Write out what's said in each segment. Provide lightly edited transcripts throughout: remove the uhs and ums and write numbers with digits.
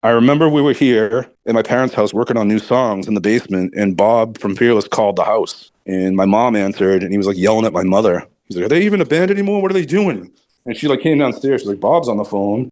I remember we were here in my parents' house working on new songs in the basement, and Bob from Fearless called the house. And my mom answered, and he was like yelling at my mother. He's like, "Are they even a band anymore? What are they doing?" And she like came downstairs. She's like, "Bob's on the phone."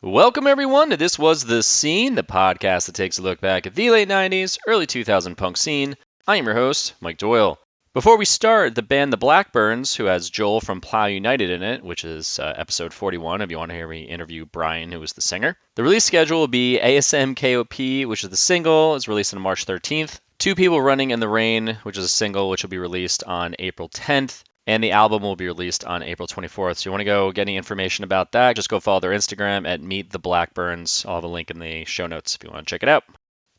Welcome, everyone, to This Was The Scene, the podcast that takes a look back at the late 90s, early 2000 punk scene. I am your host, Mike Doyle. Before we start, the band The Blackburns, who has Joel from Reunited in it, which is episode 41 if you want to hear me interview Brian, who was the singer. The release schedule will be ASM KOP, which is the single, is released on March 13th. Two People Running in the Rain, which is a single, which will be released on April 10th. And the album will be released on April 24th. So you want to go get any information about that, just go follow their Instagram at Meet the Blackburns. I'll have a link in the show notes if you want to check it out.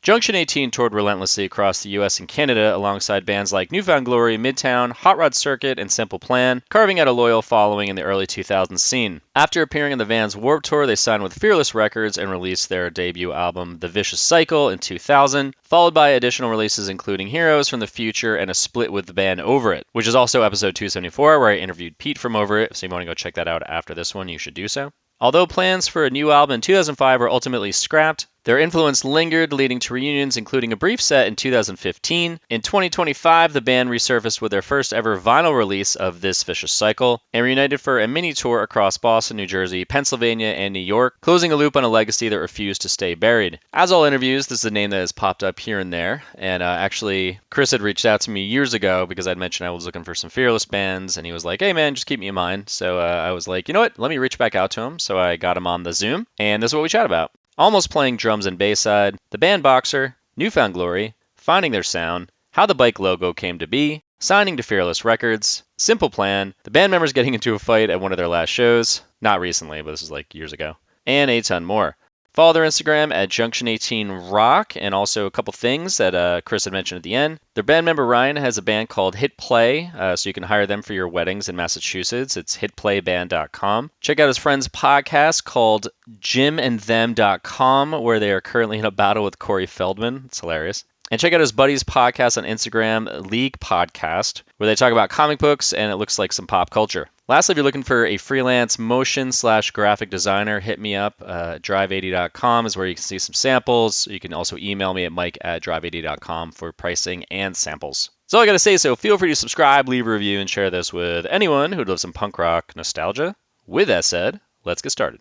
Junction 18 toured relentlessly across the US and Canada alongside bands like New Found Glory, Midtown, Hot Rod Circuit, and Simple Plan, carving out a loyal following in the early 2000s scene. After appearing on the band's Warped Tour, they signed with Fearless Records and released their debut album, The Vicious Cycle, in 2000, followed by additional releases including Heroes from the Future and a split with the band Over It, which is also episode 274, where I interviewed Pete from Over It, so if you want to go check that out after this one, you should do so. Although plans for a new album in 2005 were ultimately scrapped, their influence lingered, leading to reunions including a brief set in 2015. In 2025, the band resurfaced with their first ever vinyl release of This Vicious Cycle, and reunited for a mini tour across Boston, New Jersey, Pennsylvania, and New York, closing a loop on a legacy that refused to stay buried. As all interviews, this is a name that has popped up here and there, and actually, Chris had reached out to me years ago because I'd mentioned I was looking for some Fearless bands, and he was like, "Hey man, just keep me in mind." So I was like, you know what, let me reach back out to him. So I got him on the Zoom, and this is what we chat about. Almost playing drums and bass side, the band Boxer, New Found Glory, finding their sound, how the bike logo came to be, signing to Fearless Records, Simple Plan, the band members getting into a fight at one of their last shows, not recently, but this was like years ago, and a ton more. Follow their Instagram at Junction18Rock, and also a couple things that Chris had mentioned at the end. Their band member Ryan has a band called Hit Play, so you can hire them for your weddings in Massachusetts. It's hitplayband.com. Check out his friend's podcast called jimandthem.com, where they are currently in a battle with Corey Feldman. It's hilarious. And check out his buddy's podcast on Instagram, League Podcast, where they talk about comic books and it looks like some pop culture. Lastly, if you're looking for a freelance motion/graphic designer, hit me up. Drive80.com is where you can see some samples. You can also email me at mike@drive80.com for pricing and samples. That's all I got to say, so feel free to subscribe, leave a review, and share this with anyone who loves some punk rock nostalgia. With that said, let's get started.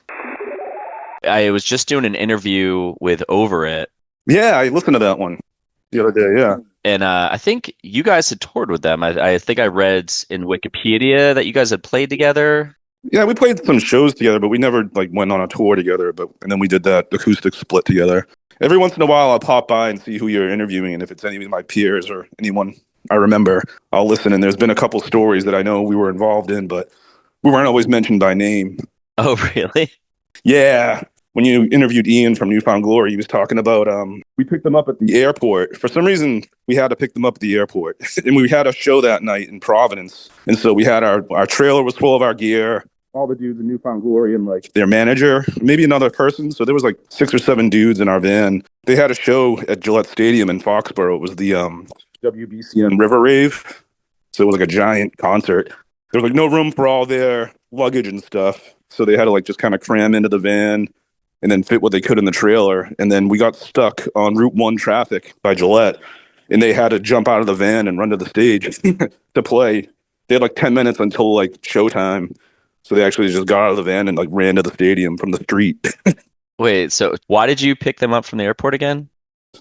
I was just doing an interview with Over It. Yeah, I listened to that one the other day, yeah. And I think you guys had toured with them. I think I read in Wikipedia that you guys had played together. Yeah, we played some shows together, but we never went on a tour together. And then we did that acoustic split together. Every once in a while, I'll pop by and see who you're interviewing, and if it's any of my peers or anyone I remember, I'll listen. And there's been a couple stories that I know we were involved in, but we weren't always mentioned by name. Oh, really? Yeah. When you interviewed Ian from New Found Glory, he was talking about we picked them up at the airport. For some reason, we had to pick them up at the airport. And we had a show that night in Providence. And so we had our trailer was full of our gear, all the dudes in New Found Glory and their manager, maybe another person. So there was 6 or 7 dudes in our van. They had a show at Gillette Stadium in Foxborough. It was the WBCN River Rave. So it was a giant concert. There was no room for all their luggage and stuff. So they had to just kind of cram into the van and then fit what they could in the trailer. And then we got stuck on Route 1 traffic by Gillette, and they had to jump out of the van and run to the stage to play. They had 10 minutes until showtime. So they actually just got out of the van and ran to the stadium from the street. Wait, so why did you pick them up from the airport again?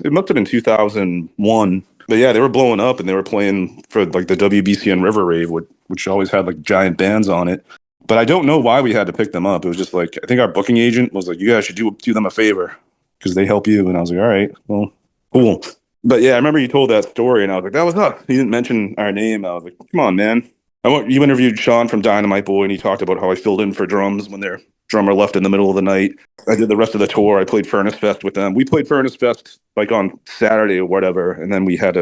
It must have been 2001. But yeah, they were blowing up and they were playing for the WBCN River Rave, which always had giant bands on it. But I don't know why we had to pick them up. It was just I think our booking agent was you guys should do them a favor because they help you. And I was all right, well, cool. But yeah, I remember you told that story and I was that was us. He didn't mention our name. I was come on, man. You interviewed Sean from Dynamite Boy and he talked about how I filled in for drums when their drummer left in the middle of the night. I did the rest of the tour. I played Furnace Fest with them. We played Furnace Fest on Saturday or whatever. And then I had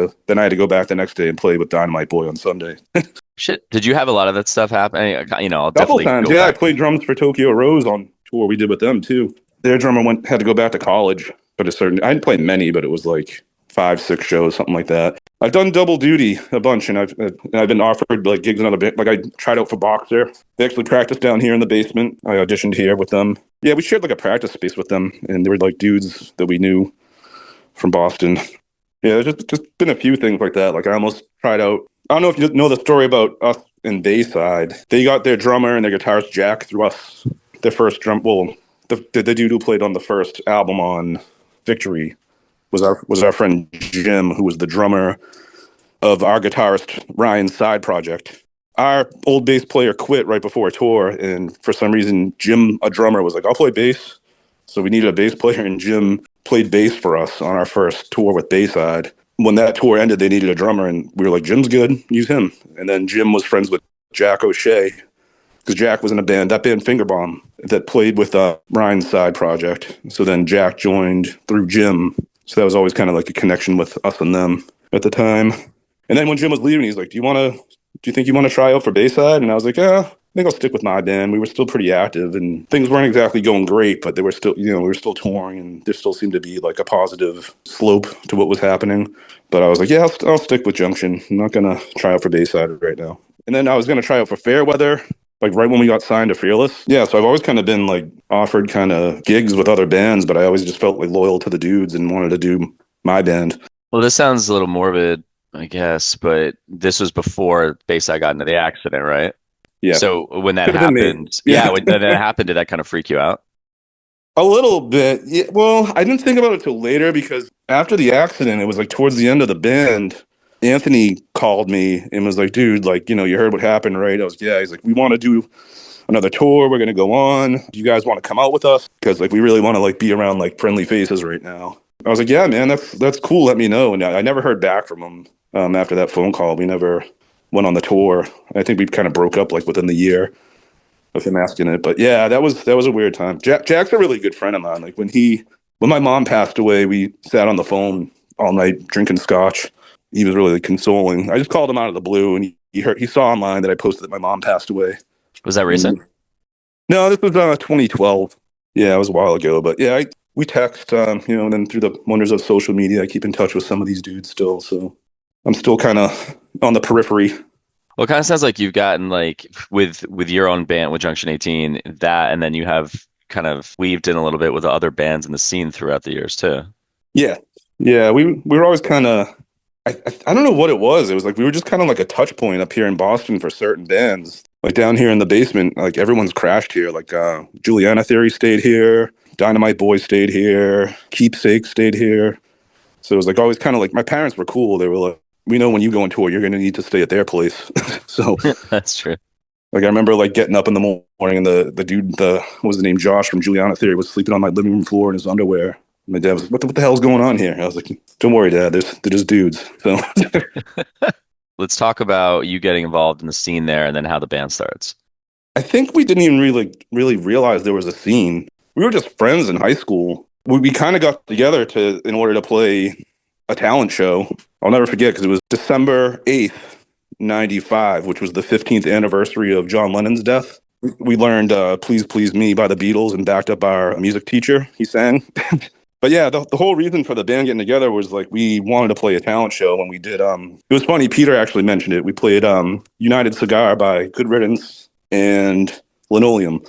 to go back the next day and play with Dynamite Boy on Sunday. Shit, did you have a lot of that stuff happen? I'll couple definitely times. Yeah, I played drums for Tokyo Rose on tour we did with them too. Their drummer had to go back to college, but I didn't play many, but it was like 5, 6 shows, something like that. I've done double duty a bunch, and I've been offered like gigs in other bit. Like I tried out for Boxer. They actually practiced down here in the basement. I auditioned here with them. Yeah, we shared like a practice space with them, and they were like dudes that we knew from Boston. Yeah, there's just been a few things like that. Like I almost tried out. I don't know if you know the story about us in Bayside. They got their drummer and their guitarist Jack through us. Their first drum. Well, the dude who played on the first album on Victory was our friend Jim, who was the drummer of our guitarist Ryan's side project. Our old bass player quit right before a tour, and for some reason, Jim, a drummer, was like, "I'll play bass." So we needed a bass player, and Jim played bass for us on our first tour with Bayside. When that tour ended, they needed a drummer, and we were like, "Jim's good, use him." And then Jim was friends with Jack O'Shea, because Jack was in that band Fingerbomb, that played with Ryan's side project. So then Jack joined through Jim. So that was always kind of like a connection with us and them at the time. And then when Jim was leaving, he's like, do you think you want to try out for Bayside? And I was like, yeah, I think I'll stick with my band. We were still pretty active, and things weren't exactly going great, but they were still, we were still touring, and there still seemed to be like a positive slope to what was happening. But I was like, yeah, I'll stick with Junction. I'm not going to try out for Bayside right now. And then I was going to try out for Fairweather, like right when we got signed to Fearless. Yeah, so I've always kind of been like offered kind of gigs with other bands, but I always just felt like loyal to the dudes and wanted to do my band. Well, this sounds a little morbid, I guess, but this was before Bayside got into the accident, right? Yeah. So when that Could've been me. happened, when that happened, did that kind of freak you out? A little bit. Yeah, well, I didn't think about it till later, because after the accident, it was like towards the end of the band, Anthony called me and was like, dude, like, you heard what happened, right? I was, yeah. He's like, we want to do another tour. We're going to go on. Do you guys want to come out with us? Because like, we really want to like be around like friendly faces right now. I was like, yeah, man, that's cool. Let me know. And I never heard back from him after that phone call. We never went on the tour. I think we kind of broke up like within the year of him asking it. But yeah, that was a weird time. Jack's a really good friend of mine. Like when my mom passed away, we sat on the phone all night drinking scotch. He was really consoling. I just called him out of the blue, and he saw online that I posted that my mom passed away. Was that recent? No, this was 2012. Yeah, it was a while ago. But yeah, we text, and then through the wonders of social media, I keep in touch with some of these dudes still. So I'm still kind of on the periphery. Well, it kind of sounds like you've gotten like with your own band with Junction 18, that, and then you have kind of weaved in a little bit with the other bands in the scene throughout the years too. Yeah. We were always kind of, I don't know what it was. It was like we were just kind of like a touch point up here in Boston for certain bands. Like down here in the basement, like everyone's crashed here. Like Juliana Theory stayed here, Dynamite Boys stayed here, Keepsake stayed here. So it was like always kind of like, my parents were cool. They were like, we know when you go on tour, you're going to need to stay at their place. So that's true. Like I remember like getting up in the morning, and the dude, what was the name, Josh from Juliana Theory, was sleeping on my living room floor in his underwear. My dad was like, what the hell's going on here? I was like, don't worry, Dad, they're just dudes. So let's talk about you getting involved in the scene there, and then how the band starts. I think we didn't even really realize there was a scene. We were just friends in high school. We kind of got together in order to play a talent show. I'll never forget, because it was December 8th, 95, which was the 15th anniversary of John Lennon's death. We learned Please Please Me by the Beatles and backed up our music teacher. He sang. But yeah, the whole reason for the band getting together was like we wanted to play a talent show. When we did, it was funny, Peter actually mentioned it. We played United Cigar by Good Riddance and Linoleum.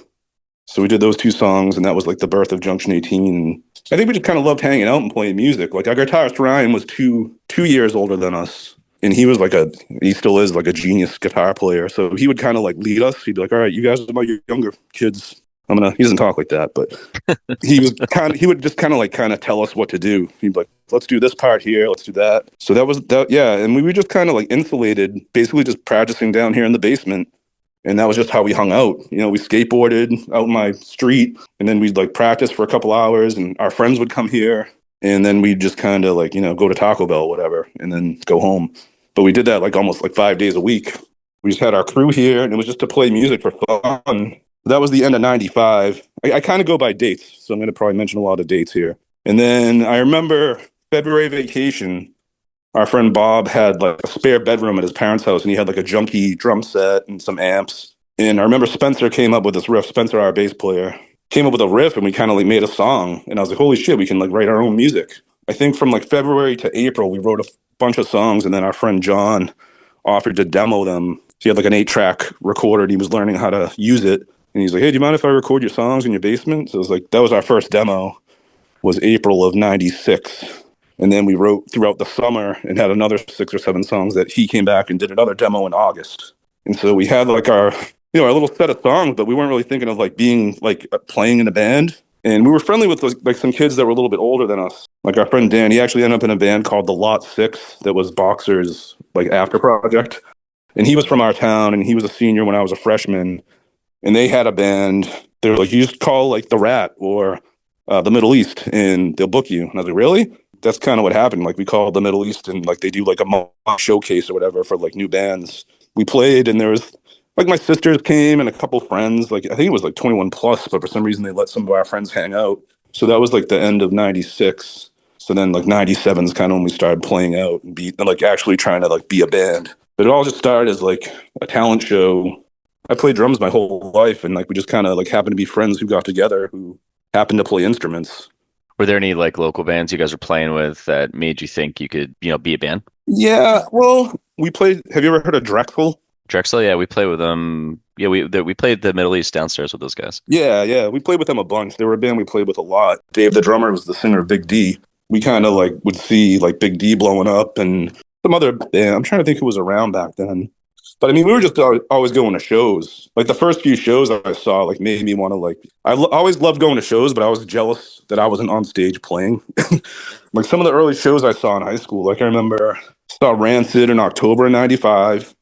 So we did those two songs, and that was like the birth of Junction 18. I think we just kind of loved hanging out and playing music. Like our guitarist Ryan was two years older than us, and he was he still is like a genius guitar player. So he would kind of like lead us. He'd be like, all right, you guys are my younger kids. He doesn't talk like that, but he would just kind of tell us what to do. He'd be like, let's do this part here, let's do that. So that was that. Yeah. And we were just kind of like insulated, basically just practicing down here in the basement. And that was just how we hung out. We skateboarded out in my street, and then we'd like practice for a couple hours, and our friends would come here, and then we'd just kind of like, go to Taco Bell or whatever, and then go home. But we did that like almost like 5 days a week. We just had our crew here, and it was just to play music for fun. That was the end of 95. I kind of go by dates, so I'm going to probably mention a lot of dates here. And then I remember February vacation, our friend Bob had like a spare bedroom at his parents' house, and he had like a junky drum set and some amps. And I remember Spencer came up with this riff, Spencer, our bass player. came up with a riff and we kind of like made a song. And I was like, holy shit, we can like write our own music. I think from like February to April, we wrote a bunch of songs, and then our friend John offered to demo them. He had like an 8-track recorder, and he was learning how to use it. And he's like, hey, do you mind if I record your songs in your basement? So it was like, that was our first demo, was April of 96. And then we wrote throughout the summer and had another 6 or 7 songs that he came back and did another demo in August. And so we had like our little set of songs, but we weren't really thinking of like being like playing in a band. And we were friendly with like some kids that were a little bit older than us. Like our friend Dan, he actually ended up in a band called the Lot Six that was Boxer's like after project. And he was from our town, and he was a senior when I was a freshman. And they had a band. They were like, you just call like the Rat or the Middle East, and they'll book you. And I was like, really? That's kind of what happened. Like we called the Middle East, and like they do like a mock showcase or whatever for like new bands. We played, and there was like my sisters came and a couple friends. Like I think it was like 21 plus, but for some reason they let some of our friends hang out. So that was like the end of 96. So then like 97 is kind of when we started playing out and like actually trying to like be a band. But it all just started as like a talent show. I played drums my whole life, and like we just kind of like happened to be friends who got together who happened to play instruments. Were there any like local bands you guys were playing with that made you think you could, be a band? Yeah, well, we played. Have you ever heard of Drexel? Drexel, yeah, we play with them. Yeah, we played the Middle East downstairs with those guys. Yeah, we played with them a bunch. They were a band we played with a lot. Dave, the drummer, was the singer of Big D. We kind of like would see like Big D blowing up and some other band. I'm trying to think who was around back then. But I mean, we were just always going to shows. Like the first few shows I saw, like made me want to like. Always loved going to shows, but I was jealous that I wasn't on stage playing. Like some of the early shows I saw in high school. Like I remember saw Rancid in October of '95,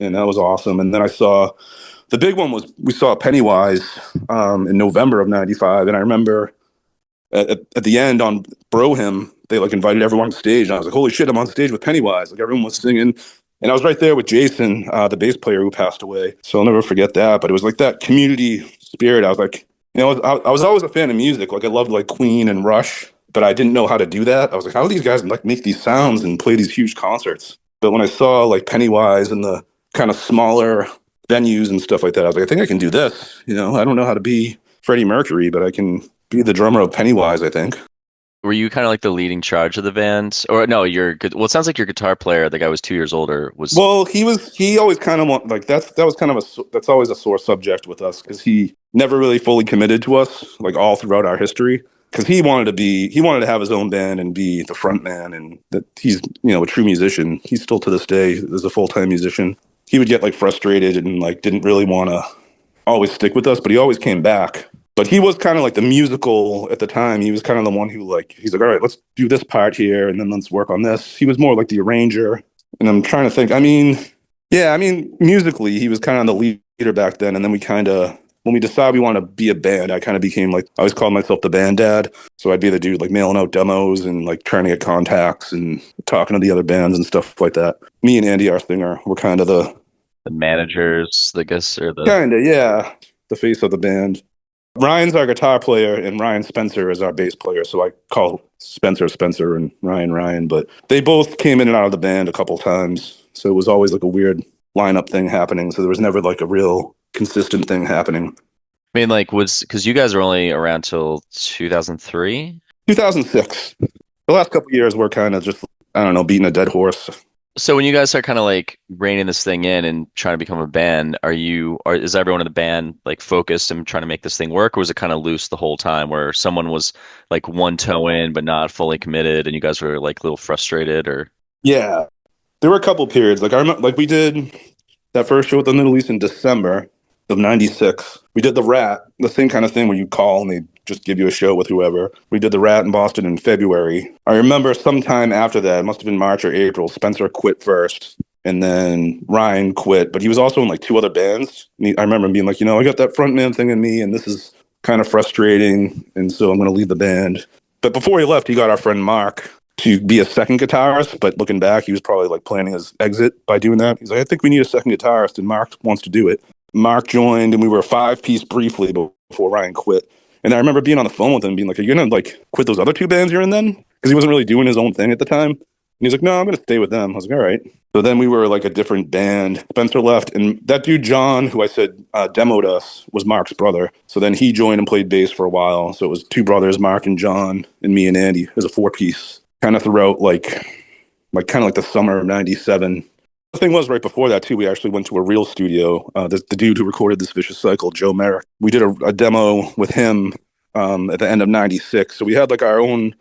and that was awesome. And then I saw the big one was we saw Pennywise in November of '95, and I remember at the end on Brohim, they like invited everyone on stage, and I was like, holy shit, I'm on stage with Pennywise. Like everyone was singing. And I was right there with Jason, the bass player who passed away. So I'll never forget that. But it was like that community spirit. I was like, I was always a fan of music. Like I loved like Queen and Rush, but I didn't know how to do that. I was like, how do these guys like make these sounds and play these huge concerts? But when I saw like Pennywise and the kind of smaller venues and stuff like that, I was like, I think I can do this. I don't know how to be Freddie Mercury, but I can be the drummer of Pennywise, I think. Were you kind of like the leading charge of the band, or no? You're good. Well, it sounds like your guitar player, the guy who was 2 years older, was. Well, he always kind of like that was kind of that's always a sore subject with us because he never really fully committed to us like all throughout our history because he wanted to have his own band and be the front man, and that he's a true musician. He's still to this day is a full-time musician. He would get like frustrated and like didn't really want to always stick with us, but he always came back. But he was kind of like the musical at the time. He was kind of the one who he's like, all right, let's do this part here, and then let's work on this. He was more like the arranger. And I'm trying to think. Musically, he was kind of the leader back then. And then when we decided we wanted to be a band, I kind of became like, I always called myself the band dad. So I'd be the dude like mailing out demos and like trying to get contacts and talking to the other bands and stuff like that. Me and Andy, our singer, were kind of the managers, I guess, or the face of the band. Ryan's our guitar player, and Ryan Spencer is our bass player. So I call Spencer and Ryan. But they both came in and out of the band a couple times. So it was always like a weird lineup thing happening. So there was never like a real consistent thing happening. I mean, like, because you guys were only around till 2003? 2006. The last couple of years were kind of just, I don't know, beating a dead horse. So when you guys are kind of like reining this thing in and trying to become a band, is everyone in the band like focused and trying to make this thing work, or was it kind of loose the whole time where someone was like one toe in but not fully committed, and you guys were like a little frustrated? Or yeah, there were a couple periods. Like I remember, like we did that first show at the Middle East in December of '96. We did the Rat, the same kind of thing where you call and they just give you a show with whoever. We did the Rat in Boston in February. I remember sometime after that, it must have been March or April, Spencer quit first, and then Ryan quit, but he was also in like 2 other bands. I remember him being like, I got that frontman thing in me, and this is kind of frustrating, and so I'm going to leave the band. But before he left, he got our friend Mark to be a second guitarist, but looking back, he was probably like planning his exit by doing that. He's like, I think we need a second guitarist, and Mark wants to do it. Mark joined, and we were a 5-piece briefly before Ryan quit. And I remember being on the phone with him being like, are you going to like quit those other 2 bands you're in then? Because he wasn't really doing his own thing at the time. he's like, no, I'm going to stay with them. I was like, all right. So then we were like a different band. Spencer left, and that dude John, who I said demoed us, was Mark's brother. So then he joined and played bass for a while. So it was two brothers, Mark and John, and me and Andy as a four-piece. Kind of throughout kind of like the summer of '97. The thing was, right before that too, we actually went to a real studio. The dude who recorded This Vicious Cycle, Joe Merrick. We did a demo with him at the end of '96. So we had like our own.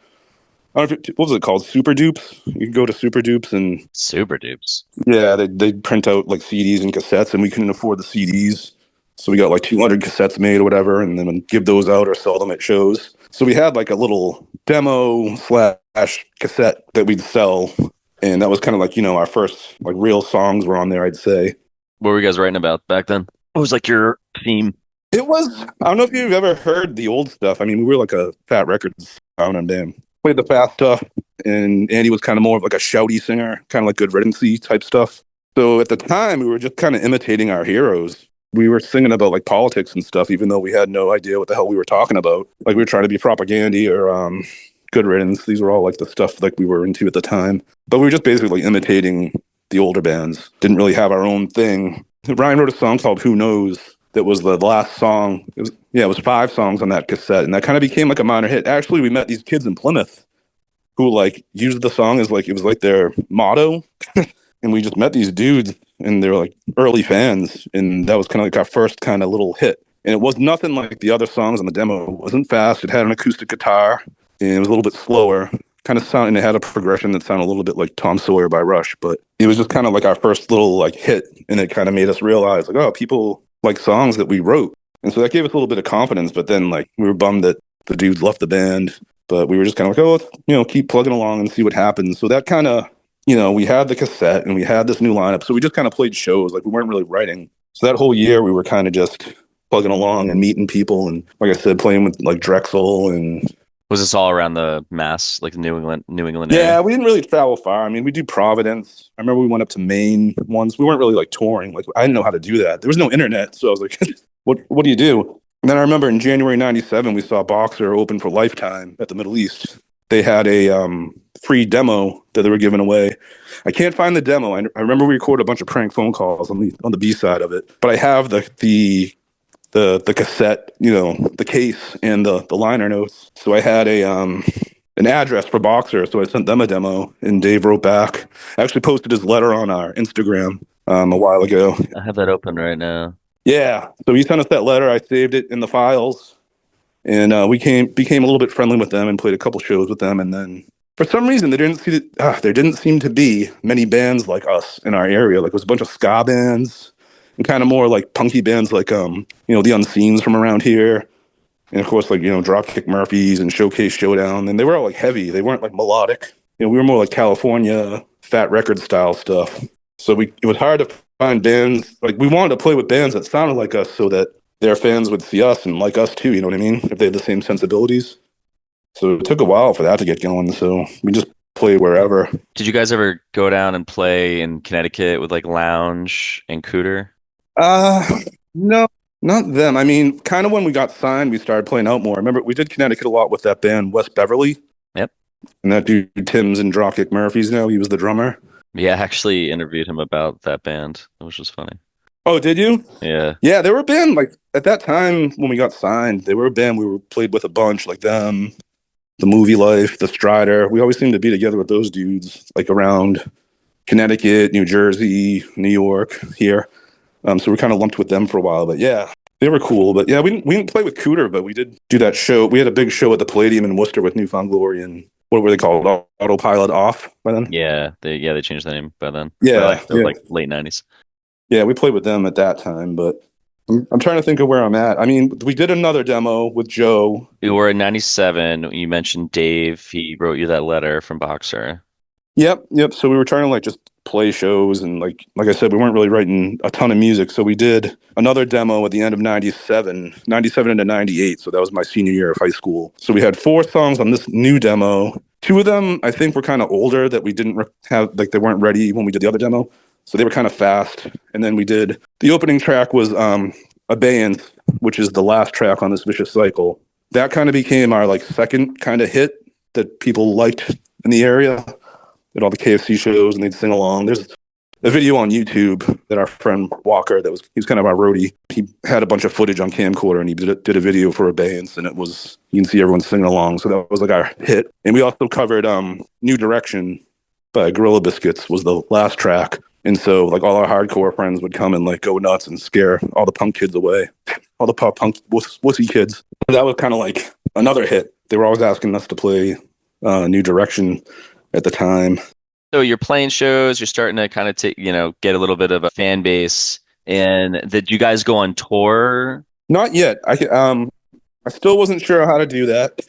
I don't know what was it called? Super Dupes. You can go to Super Dupes and Super dupes. yeah, they print out like CDs and cassettes, and we couldn't afford the CDs, so we got like 200 cassettes made or whatever, and then we'd give those out or sell them at shows. So we had like a little demo slash cassette that we'd sell, and that was kind of like our first like real songs were on there, I'd say. What were you guys writing about back then? What was like your theme? It was I don't know if you've ever heard the old stuff. I mean, we were like a Fat Records sound and damn. Played the fast stuff, and Andy was kind of more of like a shouty singer, kind of like Good Riddance-y type stuff. So at the time, we were just kind of imitating our heroes. We were singing about like politics and stuff, even though we had no idea what the hell we were talking about. Like we were trying to be Propaganda or Good Riddance. These were all like the stuff like we were into at the time. But we were just basically imitating the older bands. Didn't really have our own thing. Ryan wrote a song called Who Knows that was the last song. It was 5 songs on that cassette, and that kind of became like a minor hit. Actually, we met these kids in Plymouth who like used the song as like it was like their motto. And we just met these dudes, and they were like early fans, and that was kind of like our first kind of little hit. And it was nothing like the other songs on the demo. It wasn't fast. It had an acoustic guitar, and it was a little bit slower. Kind of sound, and it had a progression that sounded a little bit like Tom Sawyer by Rush. But it was just kind of like our first little like hit, and it kind of made us realize like, oh, people like songs that we wrote. And so that gave us a little bit of confidence. But then like we were bummed that the dudes left the band. But we were just kind of like, oh, let's, keep plugging along and see what happens. So that kind of, we had the cassette and we had this new lineup. So we just kind of played shows. Like we weren't really writing. So that whole year we were kind of just plugging along and meeting people. And like I said, playing with like Drexel and. Was this all around the Mass, like the New England area? Yeah, we didn't really travel far. I mean, we do Providence. I remember we went up to Maine once. We weren't really like touring. Like I didn't know how to do that. There was no internet. So I was like, what do you do? And then I remember in January '97, we saw Boxer open for Lifetime at the Middle East. They had a free demo that they were giving away. I can't find the demo. I remember we recorded a bunch of prank phone calls on the B side of it. But I have the cassette, the case and the liner notes. So I had an address for Boxer. So I sent them a demo, and Dave wrote back. I actually posted his letter on our Instagram a while ago. I have that open right now. Yeah. So he sent us that letter. I saved it in the files, and we became a little bit friendly with them and played a couple shows with them. And then for some reason, there didn't seem to be many bands like us in our area. Like it was a bunch of ska bands and kind of more like punky bands like the Unseens from around here. And of course, like, Dropkick Murphys and Showcase Showdown. And they were all like heavy. They weren't like melodic. We were more like California Fat Record style stuff. So it was hard to find bands. Like we wanted to play with bands that sounded like us so that their fans would see us and like us too, you know what I mean? If they had the same sensibilities. So it took a while for that to get going. So we just played wherever. Did you guys ever go down and play in Connecticut with like Lounge and Cooter? No, not them. I mean, kind of when we got signed, we started playing out more. I remember we did Connecticut a lot with that band, West Beverly. Yep. And that dude, Tim's in Dropkick Murphys now. He was the drummer. Yeah, I actually interviewed him about that band, which was funny. Oh, did you? Yeah. Yeah, they were a band, like, at that time when we got signed, they were a band we played with a bunch, like them, The Movie Life, The Strider. We always seemed to be together with those dudes, like around Connecticut, New Jersey, New York, here. So we're kind of lumped with them for a while. But yeah, they were cool. But yeah, we didn't play with Cooter, but we did do that show. We had a big show at the Palladium in Worcester with Newfound Glory and what were they called? Autopilot Off by then? Yeah, they changed the name by then. Yeah. Like late 90s. Yeah, we played with them at that time, but I'm trying to think of where I'm at. I mean, we did another demo with Joe. You were in 97. You mentioned Dave. He wrote you that letter from Boxer. Yep. So we were trying to like just play shows, and like I said, we weren't really writing a ton of music. So we did another demo at the end of 97 into 98. So that was my senior year of high school. So we had 4 songs on this new demo. 2 of them, I think, were kind of older that we didn't have, like they weren't ready when we did the other demo. So they were kind of fast. And then we did, the opening track was Abeyance, which is the last track on This Vicious Cycle. That kind of became our like second kind of hit that people liked in the area. at all the KFC shows and they'd sing along. There's a video on YouTube that our friend Walker, he was kind of our roadie. He had a bunch of footage on camcorder and he did a video for Abeyance, and you can see everyone singing along. So that was like our hit. And we also covered New Direction by Gorilla Biscuits was the last track. And so like all our hardcore friends would come and like go nuts and scare all the punk kids away, all the punk wussy kids. That was kind of like another hit. They were always asking us to play New Direction at the time. So you're playing shows, you're starting to kind of get a little bit of a fan base. And did you guys go on tour? Not yet. I still wasn't sure how to do that.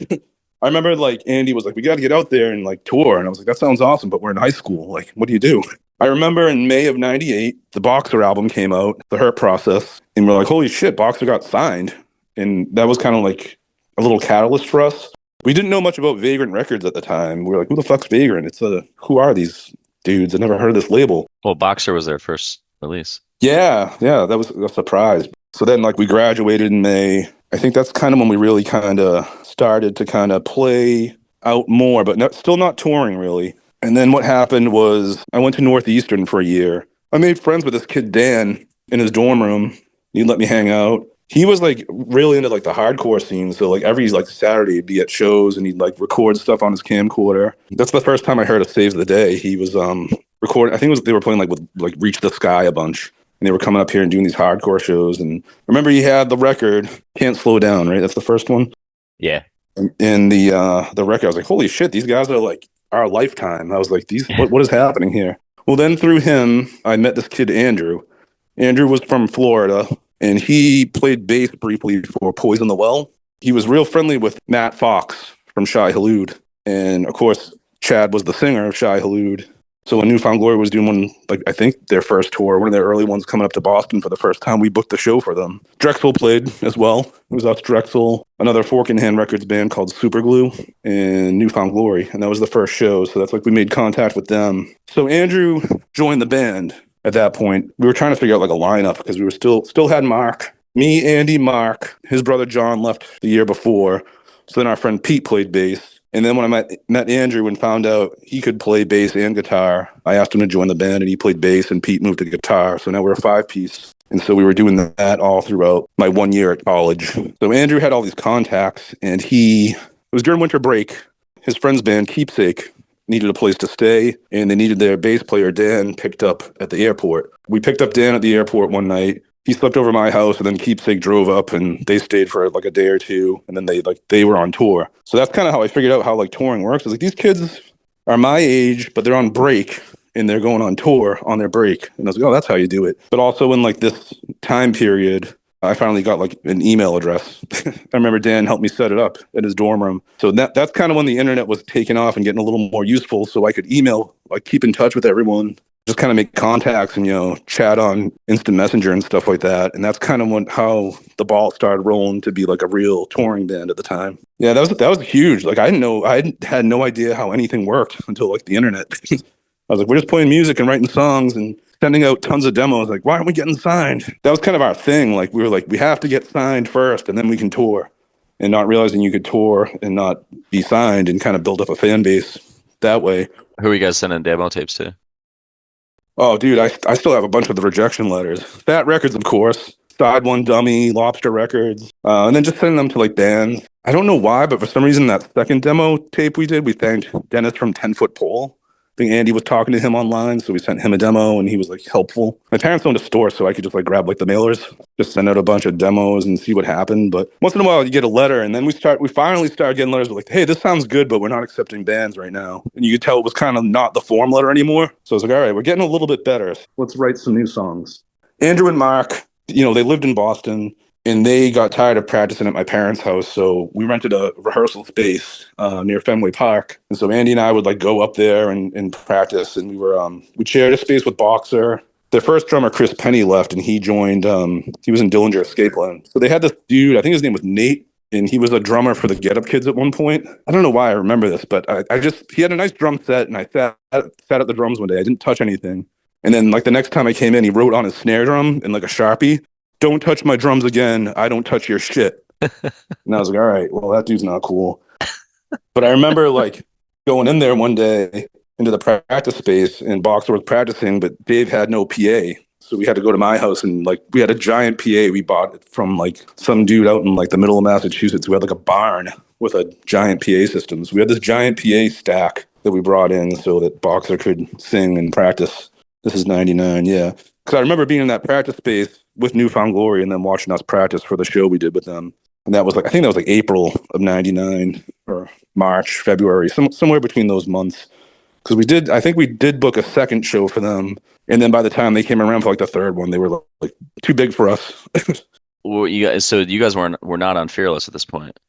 I remember like Andy was like, we got to get out there and like tour. And I was like, that sounds awesome, but we're in high school. Like, what do you do? I remember in May of 98, the Boxer album came out, The Hurt Process. And we're like, holy shit, Boxer got signed. And that was kind of like a little catalyst for us. We didn't know much about Vagrant Records at the time. We were like, who the fuck's Vagrant? Who are these dudes? I never heard of this label. Well, Boxer was their first release. Yeah, that was a surprise. So then like we graduated in May. I think that's kind of when we really kind of started to kind of play out more, but still not touring really. And then what happened was I went to Northeastern for a year. I made friends with this kid, Dan, in his dorm room. He'd let me hang out. He was like really into like the hardcore scene. So like every like Saturday he'd be at shows and he'd like record stuff on his camcorder. That's the first time I heard of Saves the Day. He was recording, I think they were playing like with like Reach the Sky a bunch. And they were coming up here and doing these hardcore shows. And I remember he had the record, Can't Slow Down, right? That's the first one. Yeah. And the record, I was like, holy shit, these guys are like our lifetime. I was like, what is happening here? Well, then through him, I met this kid, Andrew. Andrew was from Florida, and he played bass briefly for Poison the Well. He was real friendly with Matt Fox from Shai Hulud. And, of course, Chad was the singer of Shai Hulud. So when New Found Glory was doing one, like I think their first tour, one of their early ones coming up to Boston for the first time, we booked the show for them. Drexel played as well. It was us, Drexel, another Fork in Hand Records band called Superglue, and New Found Glory. And that was the first show. So that's like we made contact with them. So Andrew joined the band at that point. We were trying to figure out like a lineup because we were still had Mark. Me, Andy, Mark. His brother John left the year before. So then our friend Pete played bass. And then when I met Andrew and found out he could play bass and guitar, I asked him to join the band, and he played bass, and Pete moved to guitar. So now we're a 5-piece. And so we were doing that all throughout my 1 year at college. So Andrew had all these contacts, and it was during winter break. His friend's band, Keepsake, needed a place to stay, and they needed their bass player, Dan, picked up at the airport. We picked up Dan at the airport one night. He slept over my house, and then Keepsake drove up, and they stayed for like a day or two, and then they were on tour. So that's kind of how I figured out how like touring works. It's like these kids are my age, but they're on break, and they're going on tour on their break. And I was like, oh, that's how you do it. But also in like this time period, I finally got like an email address. I remember Dan helped me set it up at his dorm room. So that's kind of when the internet was taking off and getting a little more useful. So I could email, like keep in touch with everyone. Just kind of make contacts and, chat on Instant Messenger and stuff like that. And that's kind of how the ball started rolling to be like a real touring band at the time. Yeah, that was huge. Like I had no idea how anything worked until like the internet. I was like, we're just playing music and writing songs and sending out tons of demos. Like, why aren't we getting signed? That was kind of our thing. Like we were like, we have to get signed first and then we can tour. And not realizing you could tour and not be signed and kind of build up a fan base that way. Who are you guys sending demo tapes to? Oh, dude, I still have a bunch of the rejection letters. Fat Records, of course. Side One Dummy, Lobster Records. And then just sending them to like bands. I don't know why, but for some reason that second demo tape we did, we thanked Dennis from 10 Foot Pole. I think Andy was talking to him online, so we sent him a demo, and he was like helpful. My parents owned a store, so I could just like grab like the mailers, just send out a bunch of demos and see what happened. But once in a while, you get a letter, and then we finally started getting letters like, "Hey, this sounds good, but we're not accepting bands right now." And you could tell it was kind of not the form letter anymore. So I was like, "All right, we're getting a little bit better. Let's write some new songs." Andrew and Mark, they lived in Boston. And they got tired of practicing at my parents' house, so we rented a rehearsal space near Fenway Park. And so Andy and I would like go up there and practice. And we shared a space with Boxer. Their first drummer, Chris Penny, left, and he joined. He was in Dillinger Escape Plan. So they had this dude. I think his name was Nate, and he was a drummer for the Get Up Kids at one point. I don't know why I remember this, but he had a nice drum set, and I sat at the drums one day. I didn't touch anything. And then like the next time I came in, he wrote on his snare drum in like a Sharpie, "Don't touch my drums again. I don't touch your shit." And I was like, all right, well, that dude's not cool. But I remember like going in there one day into the practice space, and Boxer was practicing, but Dave had no PA. So we had to go to my house, and like we had a giant PA we bought from like some dude out in like the middle of Massachusetts who had like a barn with a giant PA system. So we had this giant PA stack that we brought in so that Boxer could sing and practice. This is 99, yeah. Because I remember being in that practice space with Newfound Glory and then watching us practice for the show we did with them. And that was like, I think that was like April of 99 or March, February, somewhere between those months. Because I think we did book a second show for them. And then by the time they came around for like the third one, they were like too big for us. Well, you guys were not on Fearless at this point.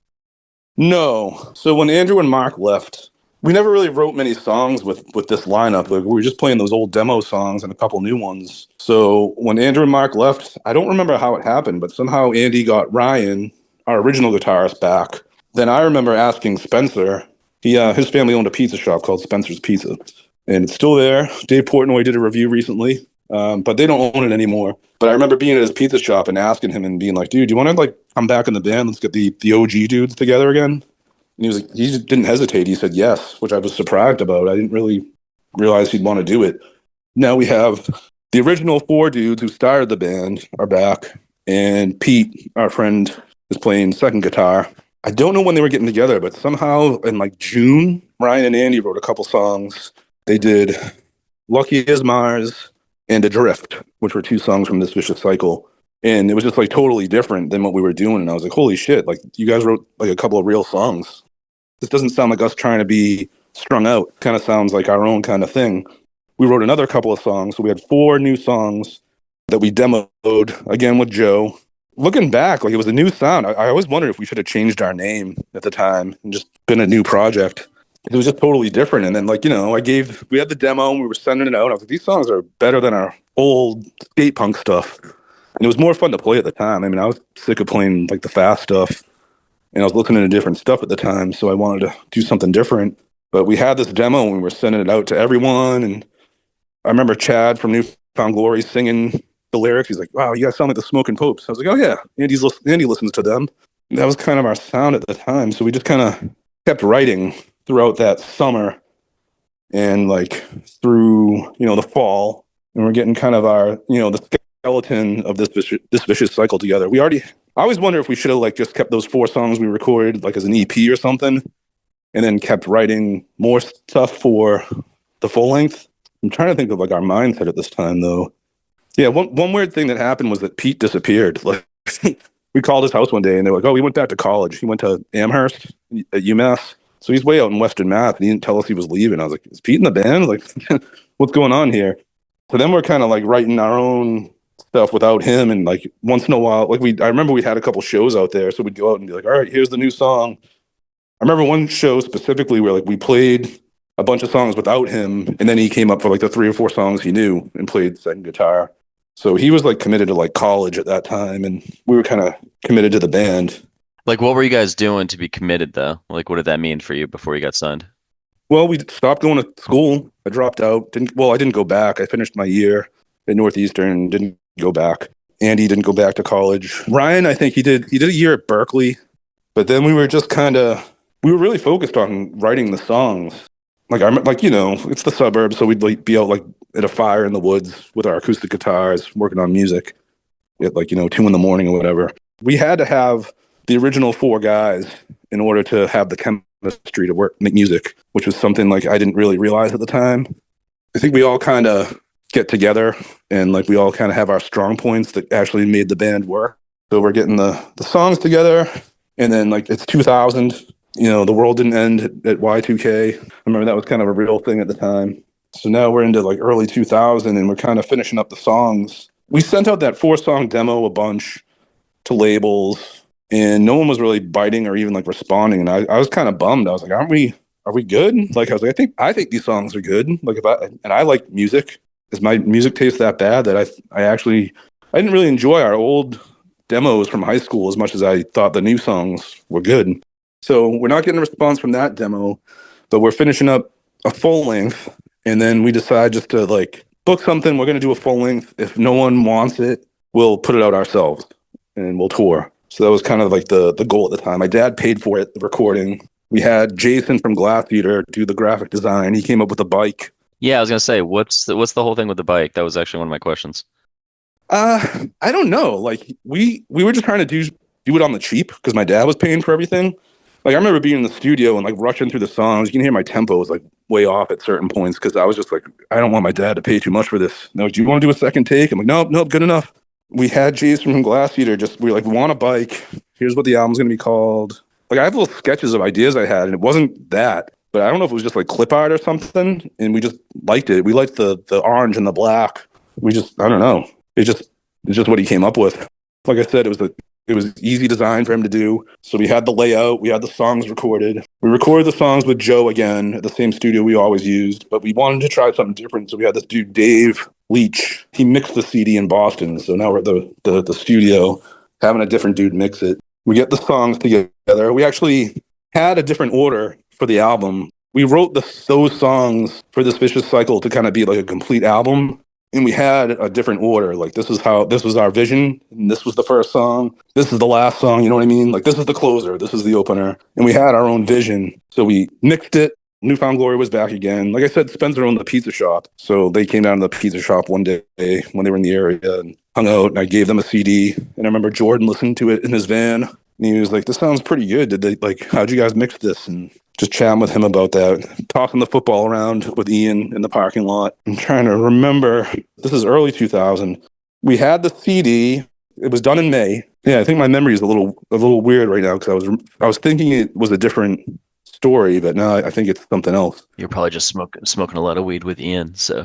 No. So when Andrew and Mark left, we never really wrote many songs with this lineup. Like we were just playing those old demo songs and a couple new ones. So when Andrew and Mark left, I don't remember how it happened, but somehow Andy got Ryan, our original guitarist, back. Then I remember asking Spencer. His family owned a pizza shop called Spencer's Pizza, and it's still there. Dave Portnoy did a review recently, but they don't own it anymore. But I remember being at his pizza shop and asking him and being like, "Dude, do you want to like come back in the band? Let's get the OG dudes together again." And he was like, he just didn't hesitate. He said yes, which I was surprised about. I didn't really realize he'd want to do it. Now we have the original four dudes who started the band are back, and Pete, our friend, is playing second guitar. I don't know when they were getting together, but somehow in like June, Ryan and Andy wrote a couple songs. They did Lucky as Mars and Adrift, which were two songs from This Vicious Cycle. And it was just like totally different than what we were doing. And I was like, holy shit, like you guys wrote like a couple of real songs. This doesn't sound like us trying to be strung out. Kind of sounds like our own kind of thing. We wrote another couple of songs. So we had 4 new songs that we demoed again with Joe. Looking back, like it was a new sound. I always wondered if we should have changed our name at the time and just been a new project. It was just totally different. And then like, we had the demo and we were sending it out. I was like, these songs are better than our old skate punk stuff. And it was more fun to play at the time. I mean, I was sick of playing like the fast stuff and I was listening to different stuff at the time. So I wanted to do something different. But we had this demo and we were sending it out to everyone. And I remember Chad from Newfound Glory singing the lyrics. He's like, wow, you guys sound like the Smoking Popes. I was like, oh yeah, Andy listens to them. And that was kind of our sound at the time. So we just kind of kept writing throughout that summer and like through, the fall. And we're getting kind of our, the skeleton of this vicious cycle together. I always wonder if we should have like just kept those 4 songs we recorded like as an EP or something and then kept writing more stuff for the full length. I'm trying to think of like our mindset at this time though. Yeah, one weird thing that happened was that Pete disappeared. Like we called his house one day and they were like, oh, he went back to college. He went to Amherst at UMass. So he's way out in Western Mass and he didn't tell us he was leaving. I was like, is Pete in the band? Like, what's going on here? So then we're kind of like writing our own stuff without him. And like once in a while, like I remember we had a couple shows out there. So we'd go out and be like, all right, here's the new song. I remember one show specifically where like we played a bunch of songs without him. And then he came up for like the 3 or 4 songs he knew and played second guitar. So he was like committed to like college at that time. And we were kind of committed to the band. Like, what were you guys doing to be committed, though? Like, what did that mean for you before you got signed? Well, we stopped going to school. I dropped out. I didn't go back. I finished my year at Northeastern and didn't go back. Andy didn't go back to college. Ryan, I think he did a year at Berkeley. But then we were just we were really focused on writing the songs. Like, it's the suburbs. So we'd like be out like at a fire in the woods with our acoustic guitars working on music at like, 2 a.m. or whatever. We had to have the original 4 guys in order to have the chemistry to make music, which was something like I didn't really realize at the time. I think we all kind of get together and like we all kind of have our strong points that actually made the band work. So we're getting the songs together and then like it's 2000, the world didn't end at Y2K. I remember that was kind of a real thing at the time. So now we're into like early 2000 and we're kind of finishing up the songs. We sent out that 4-song demo a bunch to labels and no one was really biting or even like responding. And I was kind of bummed. I was like, are we good? Like, I was like, I think these songs are good. Like I like music. Is my music taste that bad that I didn't really enjoy our old demos from high school as much as I thought the new songs were good. So we're not getting a response from that demo, but we're finishing up a full length. And then we decide just to like book something. We're going to do a full length. If no one wants it, we'll put it out ourselves and we'll tour. So that was kind of like the goal at the time. My dad paid for it, the recording. We had Jason from Glass Eater do the graphic design. He came up with a bike. Yeah, I was gonna say, what's the whole thing with the bike? That was actually one of my questions. I don't know. Like we were just trying to do it on the cheap because my dad was paying for everything. Like I remember being in the studio and like rushing through the songs. You can hear my tempo was like way off at certain points because I was just like, I don't want my dad to pay too much for this. No, do you want to do a second take? I'm like, nope, good enough. We had Jason from Glass Eater. We were like, we want a bike. Here's what the album's gonna be called. Like I have little sketches of ideas I had, and it wasn't that. But I don't know if it was just like clip art or something, and we just liked it. We liked the orange and the black. I don't know. It's just what he came up with. Like I said, it was easy design for him to do. So we had the layout, we had the songs recorded. We recorded the songs with Joe again at the same studio we always used, but we wanted to try something different. So we had this dude Dave Leach. He mixed the CD in Boston. So now we're at the studio having a different dude mix it. We get the songs together. We actually had a different order for the album. We wrote those songs for this Vicious Cycle to kind of be like a complete album. And we had a different order. Like this was our vision. And this was the first song. This is the last song. You know what I mean? Like this is the closer. This is the opener. And we had our own vision. So we mixed it. Newfound Glory was back again. Like I said, Spencer owned the pizza shop. So they came down to the pizza shop one day when they were in the area and hung out. And I gave them a CD. And I remember Jordan listened to it in his van. And he was like, this sounds pretty good. How'd you guys mix this? And just chatting with him about that, tossing the football around with Ian in the parking lot. I'm trying to remember. This is early 2000. We had the CD. It was done in May. Yeah, I think my memory is a little weird right now because I was thinking it was a different story, but now I think it's something else. You're probably just smoking a lot of weed with Ian. So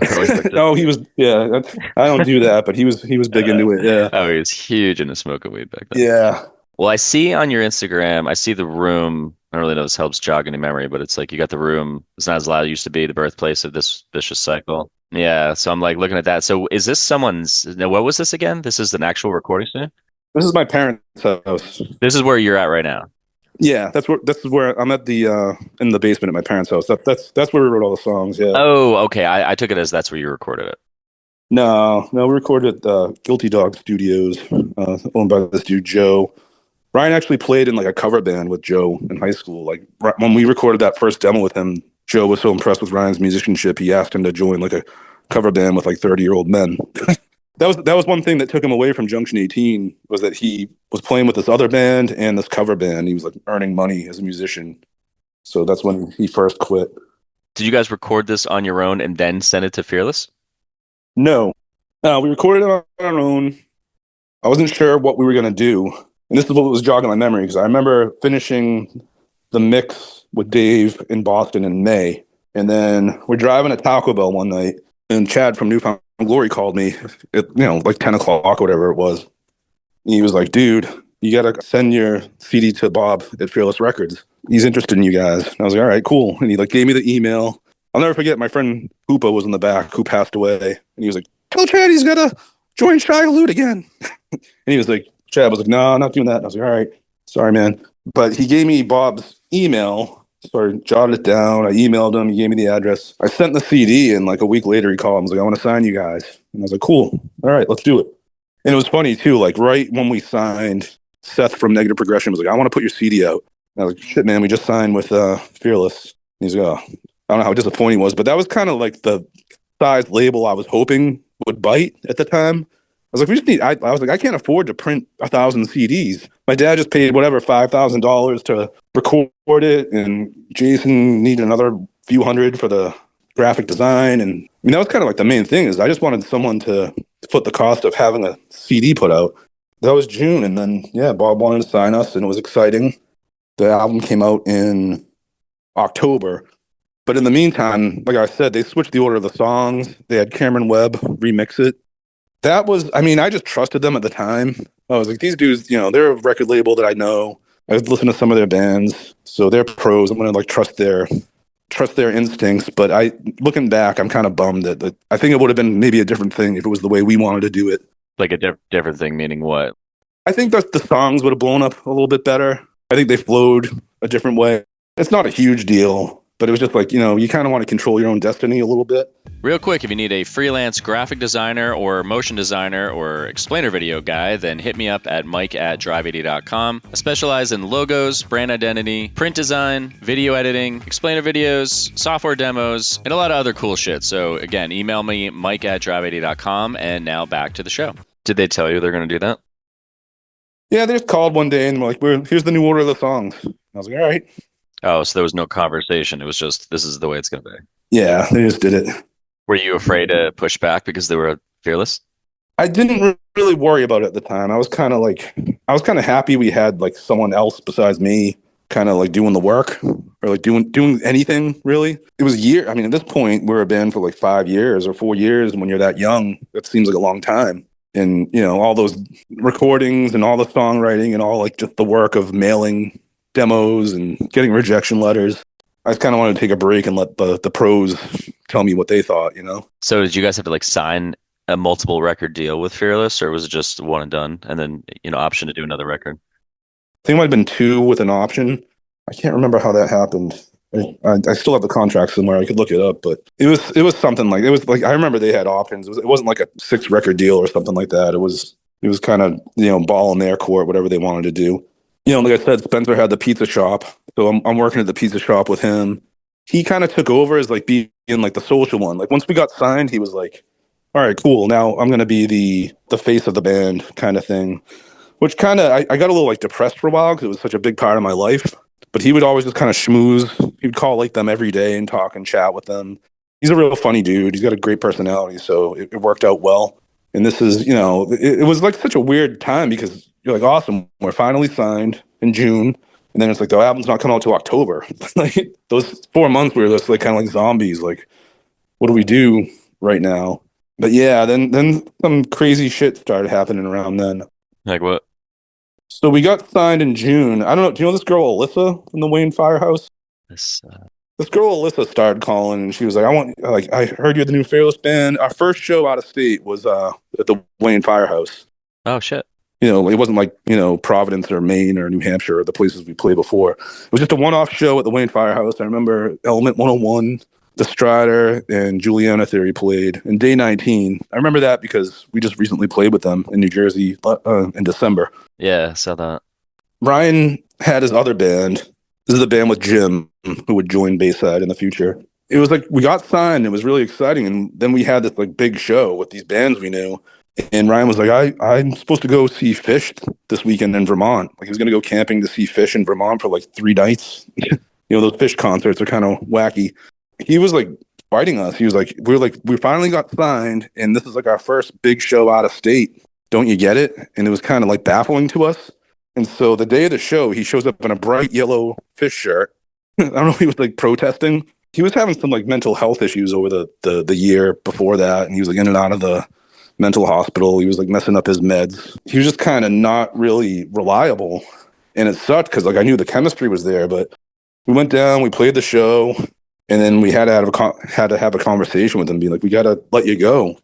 no, he was. Yeah, I don't do that, but he was big into it. Yeah. Oh, he was huge into smoking weed back then. Yeah. Well, I see on your Instagram, I see the room. I don't really know if this helps jog any memory, but it's like you got the room. It's not as loud as it used to be, the birthplace of this Vicious Cycle. Yeah, so I'm like looking at that. So is this someone's, now what was this again? This is an actual recording studio? This is my parents' house. This is where you're at right now. Yeah, this is where I'm at in the basement at my parents' house. That's where we wrote all the songs. Yeah. Oh, okay. I took it as that's where you recorded it. No, we recorded at Guilty Dog Studios, owned by this dude Joe. Ryan actually played in like a cover band with Joe in high school. Like when we recorded that first demo with him, Joe was so impressed with Ryan's musicianship, he asked him to join like a cover band with like 30-year-old men. That was one thing that took him away from Junction 18 was that he was playing with this other band and this cover band. He was like earning money as a musician. So that's when he first quit. Did you guys record this on your own and then send it to Fearless? No. We recorded it on our own. I wasn't sure what we were going to do. And this is what was jogging my memory because I remember finishing the mix with Dave in Boston in May. And then we're driving to Taco Bell one night and Chad from Newfound Glory called me at, like 10 o'clock or whatever it was. And he was like, dude, you got to send your CD to Bob at Fearless Records. He's interested in you guys. And I was like, all right, cool. And he like gave me the email. I'll never forget my friend Hoopa was in the back who passed away. And he was like, tell Chad he's got to join Shy Loot again. And he was like, Chad was like, no, I'm not doing that. And I was like, all right, sorry, man. But he gave me Bob's email. So I jotted it down. I emailed him. He gave me the address. I sent the CD, and like a week later, he called. I was like, I want to sign you guys. And I was like, cool. All right, let's do it. And it was funny, too. Like right when we signed, Seth from Negative Progression was like, I want to put your CD out. And I was like, shit, man, we just signed with Fearless. And he's like, oh, I don't know how disappointing he was, but that was kind of like the size label I was hoping would bite at the time. I was like, I was like, I can't afford to print 1,000 CDs. My dad just paid whatever, $5,000 to record it. And Jason needed another few hundred for the graphic design. And I mean, that was kind of like the main thing is I just wanted someone to put the cost of having a CD put out. That was June. And then, yeah, Bob wanted to sign us and it was exciting. The album came out in October. But in the meantime, like I said, they switched the order of the songs. They had Cameron Webb remix it. That was, I mean, I just trusted them at the time. I was like, these dudes, they're a record label that I know. I've listened to some of their bands, so they're pros. I'm gonna like trust their instincts. But looking back, I'm kind of bummed that I think it would have been maybe a different thing if it was the way we wanted to do it. Like a different thing, meaning what? I think that the songs would have blown up a little bit better. I think they flowed a different way. It's not a huge deal, but it was just like, you kind of want to control your own destiny a little bit. Real quick, if you need a freelance graphic designer or motion designer or explainer video guy, then hit me up at mike@drive80.com. I specialize in logos, brand identity, print design, video editing, explainer videos, software demos, and a lot of other cool shit. So again, email me, mike@drive80.com, and now back to the show. Did they tell you they're going to do that? Yeah, they just called one day and were like, here's the new order of the songs. I was like, all right. Oh, so there was no conversation. It was just, this is the way it's going to be. Yeah, they just did it. Were you afraid to push back because they were fearless? I didn't really worry about it at the time. I was kind of happy we had like someone else besides me kind of like doing the work or like doing anything really. It was a year. I mean, at this point, we're a band for like 5 years or 4 years. And when you're that young, that seems like a long time. And, you know, all those recordings and all the songwriting and all like just the work of mailing demos and getting rejection letters. I just kind of wanted to take a break and let the pros tell me what they thought, you know? So did you guys have to like sign a multiple record deal with Fearless, or was it just one and done and then, you know, option to do another record? I think it might have been 2 with an option. I can't remember how that happened. I still have the contract somewhere. I could look it up, but it was something like, it was like, I remember they had options. It wasn't like a 6 record deal or something like that. It was kind of, you know, ball in their court, whatever they wanted to do. You know, like I said, Spencer had the pizza shop. So I'm working at the pizza shop with him. He kind of took over as like being like the social one. Like once we got signed, he was like, all right, cool. Now I'm going to be the face of the band kind of thing, which kind of, I got a little like depressed for a while because it was such a big part of my life. But he would always just kind of schmooze. He'd call like them every day and talk and chat with them. He's a real funny dude. He's got a great personality. So it worked out well. And this is, you know, it was like such a weird time because you're like, awesome, we're finally signed in June. And then it's like, the album's not coming out till October. Like those 4 months, we were just like kind of like zombies. Like, what do we do right now? But yeah, then some crazy shit started happening around then. Like what? So we got signed in June. I don't know. Do you know this girl, Alyssa, from the Wayne Firehouse? This girl, Alyssa, started calling and she was like, I heard you're the new Fearless band. Our first show out of state was at the Wayne Firehouse. Oh, shit. You know, it wasn't like, you know, Providence or Maine or New Hampshire or the places we played before. It was just a one-off show at the Wayne Firehouse. I remember Element 101, The Strider, and Juliana Theory played. And Day 19, I remember that because we just recently played with them in New Jersey in December. Yeah, I saw that. Ryan had his other band. This is the band with Jim, who would join Bayside in the future. It was like we got signed. It was really exciting. And then we had this like big show with these bands we knew. And Ryan was like, I'm supposed to go see Fish this weekend in Vermont. Like he was going to go camping to see Fish in Vermont for like 3 nights. You know, those Fish concerts are kind of wacky. He was like fighting us. He was like, we finally got signed. And this is like our first big show out of state. Don't you get it? And it was kind of like baffling to us. And so the day of the show, he shows up in a bright yellow Fish shirt. I don't know if he was like protesting. He was having some like mental health issues over the year before that. And he was like in and out of the mental hospital. He was like messing up his meds. He was just kind of not really reliable. And it sucked because like I knew the chemistry was there, but we went down, we played the show, and then we had to have a conversation with him, being like, we got to let you go.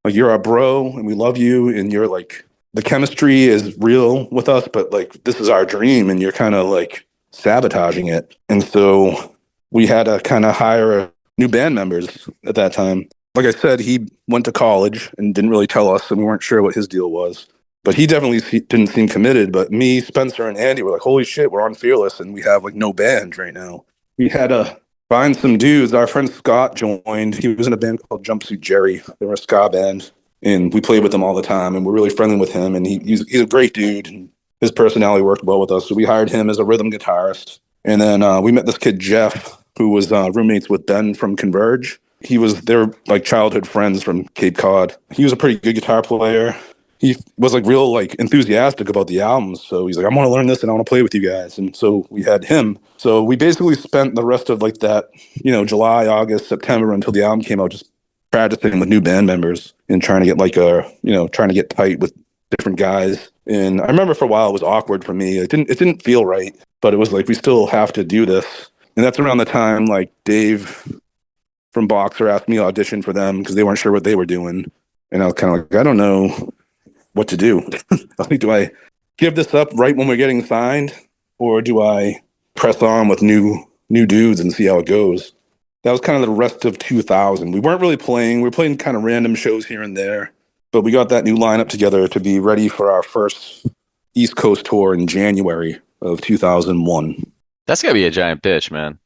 Like you're our bro and we love you and you're like, the chemistry is real with us, but like this is our dream and you're kind of like sabotaging it. And so we had to kind of hire new band members at that time. Like I said, he went to college and didn't really tell us, and we weren't sure what his deal was. But he definitely didn't seem committed. But me, Spencer, and Andy were like, holy shit, we're on Fearless, and we have like no band right now. We had to find some dudes. Our friend Scott joined. He was in a band called Jumpsuit Jerry. They were a ska band, and we played with them all the time, and we're really friendly with him. And he's a great dude, and his personality worked well with us. So we hired him as a rhythm guitarist. And then we met this kid, Jeff, who was roommates with Ben from Converge. They're like childhood friends from Cape Cod. He was a pretty good guitar player. He was like real like enthusiastic about the albums. So he's like, I want to learn this and I want to play with you guys. And so we had him. So we basically spent the rest of like that, you know, July, August, September until the album came out, just practicing with new band members and trying to get trying to get tight with different guys. And I remember for a while it was awkward for me. It didn't feel right, but it was like, we still have to do this. And that's around the time like Dave from Boxer asked me to audition for them because they weren't sure what they were doing. And I was kind of like, I don't know what to do. Like, do I give this up right when we're getting signed, or do I press on with new dudes and see how it goes? That was kind of the rest of 2000. We weren't really playing. We were playing kind of random shows here and there, but we got that new lineup together to be ready for our first East Coast tour in January of 2001. That's gotta be a giant bitch, man.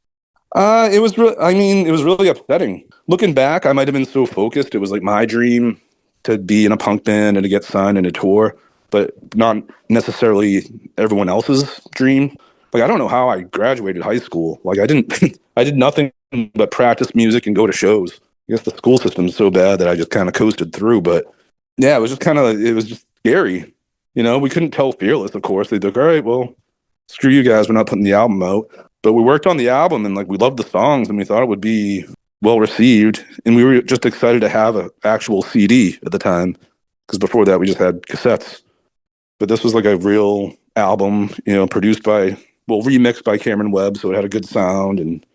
It was really, I mean, it was really upsetting. Looking back, I might have been so focused. It was like my dream to be in a punk band and to get signed and a tour, but not necessarily everyone else's dream. Like, I don't know how I graduated high school. Like, I didn't, I did nothing but practice music and go to shows. I guess the school system's so bad that I just kind of coasted through. But yeah, it was just scary. You know, we couldn't tell Fearless, of course. They'd be like, all right, well, screw you guys. We're not putting the album out. But we worked on the album and like we loved the songs and we thought it would be well received. And we were just excited to have an actual CD at the time because before that we just had cassettes. But this was like a real album, you know, remixed by Cameron Webb, so it had a good sound and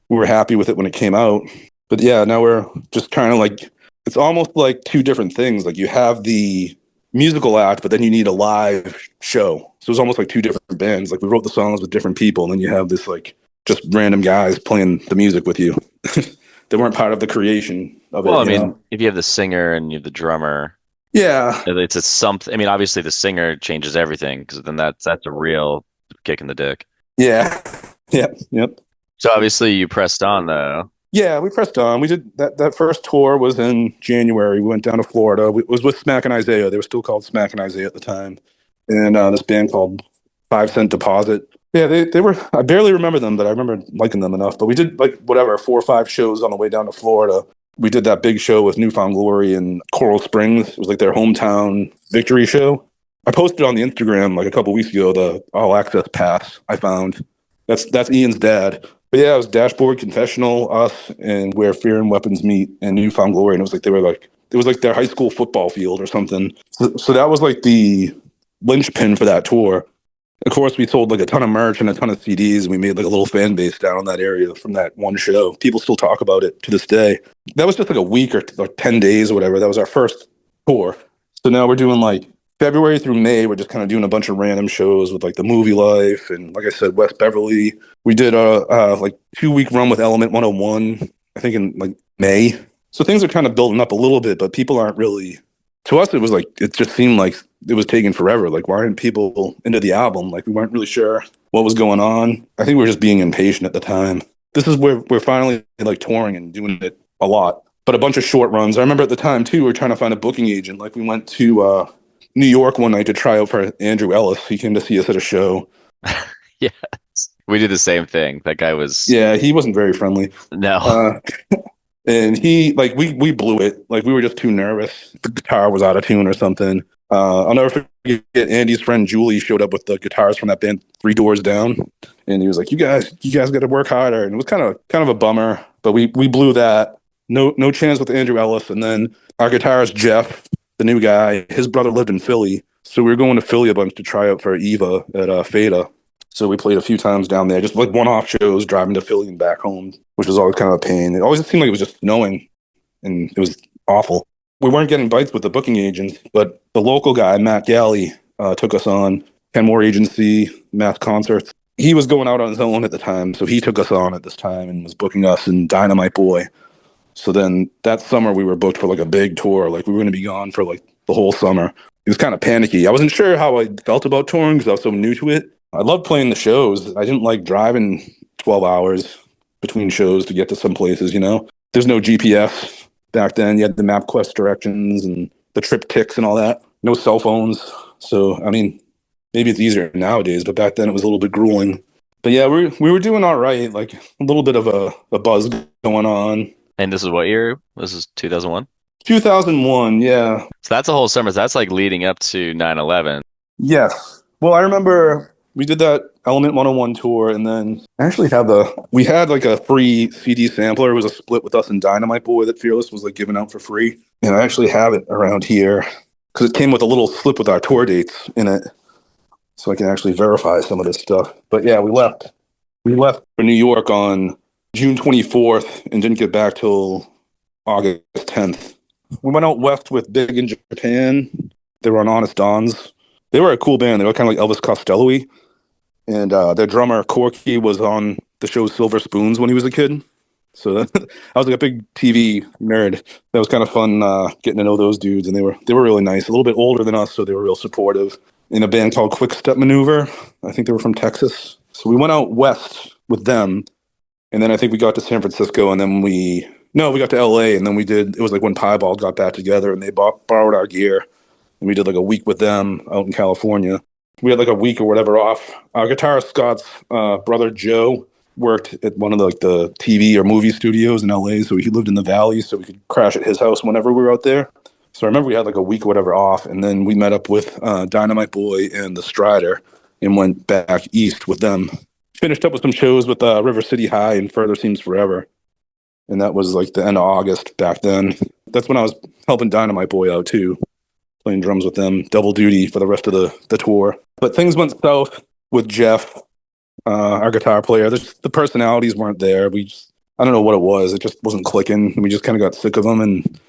we were happy with it when it came out. But yeah, now we're just trying to like, it's almost like two different things. Like you have the musical act, but then you need a live show. So it's almost like two different bands. Like we wrote the songs with different people, and then you have this like just random guys playing the music with you. They weren't part of the creation of it. Well, I mean, if you have the singer and you have the drummer, yeah, it's a something. I mean, obviously the singer changes everything because then that's a real kick in the dick. yeah, yep. So obviously you pressed on though. Yeah, we pressed on. We did that first tour was in January. We went down to Florida. It was with Smack and Isaiah. They were still called Smack and Isaiah at the time. And this band called 5 Cent Deposit. Yeah, they were, I barely remember them, but I remember liking them enough. But we did like whatever, 4 or 5 shows on the way down to Florida. We did that big show with New Found Glory in Coral Springs. It was like their hometown victory show. I posted on the Instagram like a couple weeks ago the All Access Pass I found. That's Ian's dad. But yeah, it was Dashboard, Confessional, us, and Where Fear and Weapons Meet, and New Found Glory. And it was like their high school football field or something. So that was like the linchpin for that tour. Of course, we sold like a ton of merch and a ton of CDs. And we made like a little fan base down in that area from that one show. People still talk about it to this day. That was just like a week or like 10 days or whatever. That was our first tour. So now we're doing like February through May, we're just kind of doing a bunch of random shows with like the Movie Life and like I said, West Beverly. We did a like 2-week run with Element 101, I think in like May. So things are kind of building up a little bit, but people aren't really, to us, it was like, it just seemed like it was taking forever. Like, why aren't people into the album? Like, we weren't really sure what was going on. I think we were just being impatient at the time. This is where we're finally like touring and doing it a lot, but a bunch of short runs. I remember at the time too, we were trying to find a booking agent. Like we went to, New York one night to try out for Andrew Ellis. He came to see us at a show. Yes. We did the same thing. That guy was... Yeah, he wasn't very friendly. No. And he, like, we blew it. Like, we were just too nervous. The guitar was out of tune or something. I'll never forget Andy's friend Julie showed up with the guitars from that band 3 Doors Down. And he was like, you guys got to work harder. And it was kind of a bummer. But we blew that. No chance with Andrew Ellis. And then our guitarist, Jeff, the new guy, his brother lived in Philly. So we were going to Philly a bunch to try out for Eva at Feta. So we played a few times down there, just like one-off shows, driving to Philly and back home, which was always kind of a pain. It always seemed like it was just snowing, and it was awful. We weren't getting bites with the booking agents, but the local guy, Matt Galley, took us on. Kenmore Agency, Mass Concerts. He was going out on his own at the time, so he took us on at this time and was booking us in Dynamite Boy. So then that summer we were booked for like a big tour. Like we were going to be gone for like the whole summer. It was kind of panicky. I wasn't sure how I felt about touring because I was so new to it. I loved playing the shows. I didn't like driving 12 hours between shows to get to some places, you know. There's no GPS back then. You had the MapQuest directions and the trip ticks and all that. No cell phones. So, I mean, maybe it's easier nowadays, but back then it was a little bit grueling. But yeah, we were doing all right. Like a little bit of a buzz going on. And this is what year? This is 2001? 2001, yeah. So that's a whole summer. That's like leading up to 9/11. Yes. Well, I remember we did that Element 101 tour, and then we had like a free CD sampler. It was a split with us and Dynamite Boy that Fearless was like giving out for free. And I actually have it around here because it came with a little slip with our tour dates in it. So I can actually verify some of this stuff. But yeah, we left for New York on June 24th and didn't get back till August 10th. We went out west with Big in Japan. They were on Honest Dons. They were a cool band. They were kind of like Elvis Costello-y. And their drummer, Corky, was on the show Silver Spoons when he was a kid. So I was like a big TV nerd. That was kind of fun getting to know those dudes, and they were really nice. A little bit older than us, so they were real supportive. In a band called Quick Step Maneuver, I think they were from Texas. So we went out west with them, and then I think we got to San Francisco, and then we got to LA, and then it was like when Piebald got back together, and they borrowed our gear, and we did like a week with them out in California. We had like a week or whatever off. Our guitarist Scott's brother Joe worked at one of the TV or movie studios in LA, so he lived in the Valley, so we could crash at his house whenever we were out there. So I remember we had like a week or whatever off, and then we met up with Dynamite Boy and the Strider and went back east with them. Finished up with some shows with River City High and Further Seems Forever. And that was like the end of August back then. That's when I was helping Dynamite Boy out too, playing drums with them, double duty for the rest of the tour. But things went south with Jeff, our guitar player. The personalities weren't there. I don't know what it was. It just wasn't clicking. We just kind of got sick of him, and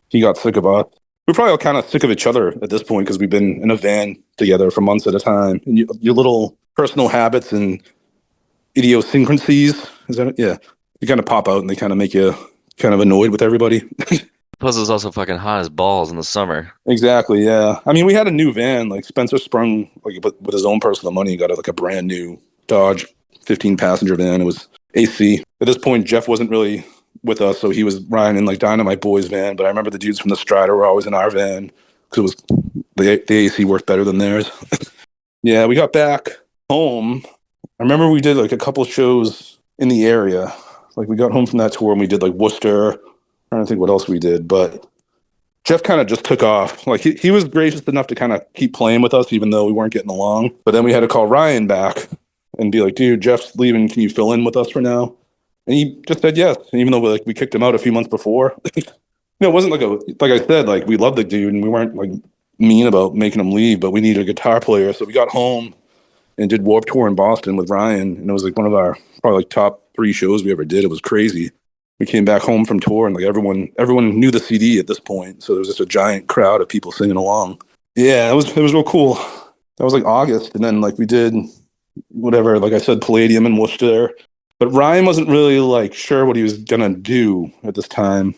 he got sick of us. We're probably all kind of sick of each other at this point because we've been in a van together for months at a time. And your little personal habits and idiosyncrasies, is that it? Yeah. You kind of pop out and they kind of make you kind of annoyed with everybody. Plus, it was also fucking hot as balls in the summer. Exactly, yeah. I mean, we had a new van. Like Spencer sprung like with his own personal money, got like a brand new Dodge 15-passenger van. It was AC. At this point, Jeff wasn't really with us, so he was riding in like Dynamite Boy's van. But I remember the dudes from the Strider were always in our van because the AC worked better than theirs. Yeah, we got back home. I remember we did like a couple shows in the area. Like we got home from that tour and we did like Worcester. I don't think what else we did, but Jeff kind of just took off. Like he was gracious enough to kind of keep playing with us, even though we weren't getting along. But then we had to call Ryan back and be like, dude, Jeff's leaving. Can you fill in with us for now? And he just said yes. And even though we kicked him out a few months before, it wasn't like I said, like we loved the dude and we weren't like mean about making him leave, but we needed a guitar player. So we got home and did Warped Tour in Boston with Ryan. And it was like one of our probably like top 3 shows we ever did. It was crazy. We came back home from tour and like everyone knew the CD at this point. So there was just a giant crowd of people singing along. Yeah, it was real cool. That was like August. And then like we did whatever, like I said, Palladium in Worcester. But Ryan wasn't really like sure what he was going to do at this time.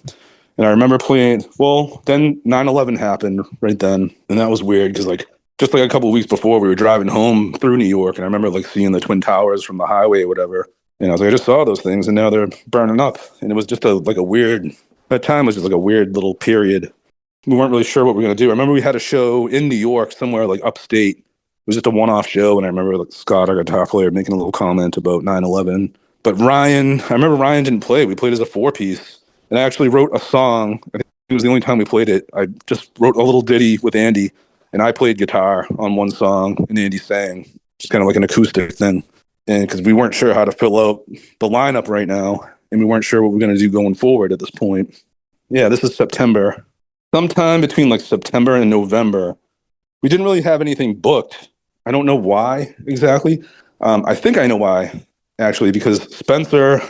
And I remember then 9/11 happened right then. And that was weird because like just like a couple of weeks before we were driving home through New York. And I remember like seeing the Twin Towers from the highway or whatever. And I was like, I just saw those things and now they're burning up. And it was just that time was just like a weird little period. We weren't really sure what we were going to do. I remember we had a show in New York somewhere like upstate. It was just a one-off show. And I remember like Scott, our guitar player, making a little comment about 9/11. But I remember Ryan didn't play. We played as a 4-piece. And I actually wrote a song. I think it was the only time we played it. I just wrote a little ditty with Andy. And I played guitar on one song and Andy sang. Just kind of like an acoustic thing. And because we weren't sure how to fill out the lineup right now, and we weren't sure what we were going to do going forward at this point. Yeah, this is September. Sometime between like September and November, we didn't really have anything booked. I don't know why exactly. I think I know why, actually, because Spencer,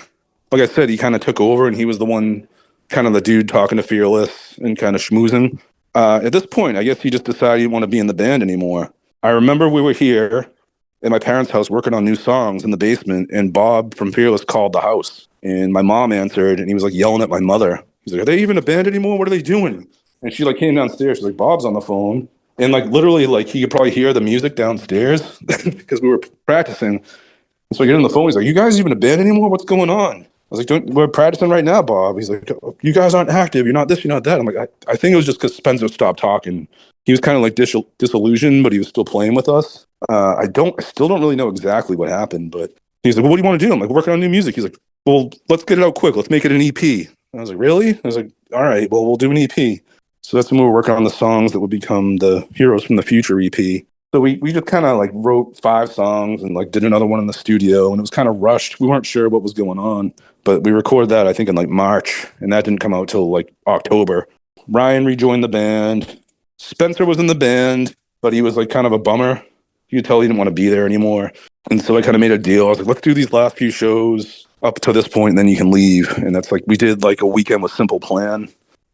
like I said, he kind of took over, and he was the one, kind of the dude talking to Fearless and kind of schmoozing. At this point, I guess he just decided he didn't want to be in the band anymore. I remember we were here at my parents' house working on new songs in the basement, and Bob from Fearless called the house. And my mom answered, and he was like yelling at my mother. He's like, are they even a band anymore? What are they doing? And she like came downstairs. She's like, Bob's on the phone. And like literally like he could probably hear the music downstairs because we were practicing. And so I get on the phone. He's like, you guys even a band anymore? What's going on? I was like, we're practicing right now, Bob. He's like, you guys aren't active. You're not this, you're not that. I'm like, I think it was just because Spencer stopped talking. He was kind of like disillusioned, but he was still playing with us. I still don't really know exactly what happened, but he's like, well, what do you want to do? I'm like, working on new music. He's like, well, let's get it out quick. Let's make it an EP. And I was like, really? I was like, all right, well, we'll do an EP. So that's when we were working on the songs that would become the Heroes from the Future EP. So we just kind of like wrote 5 songs and like did another one in the studio, and it was kind of rushed. We weren't sure what was going on, but we recorded that, I think, in like March, and that didn't come out till like October. Ryan rejoined the band. Spencer was in the band, but he was like kind of a bummer. You could tell he didn't want to be there anymore. And so I kind of made a deal. I was like, let's do these last few shows up to this point, and then you can leave. And that's like, we did like a weekend with Simple Plan.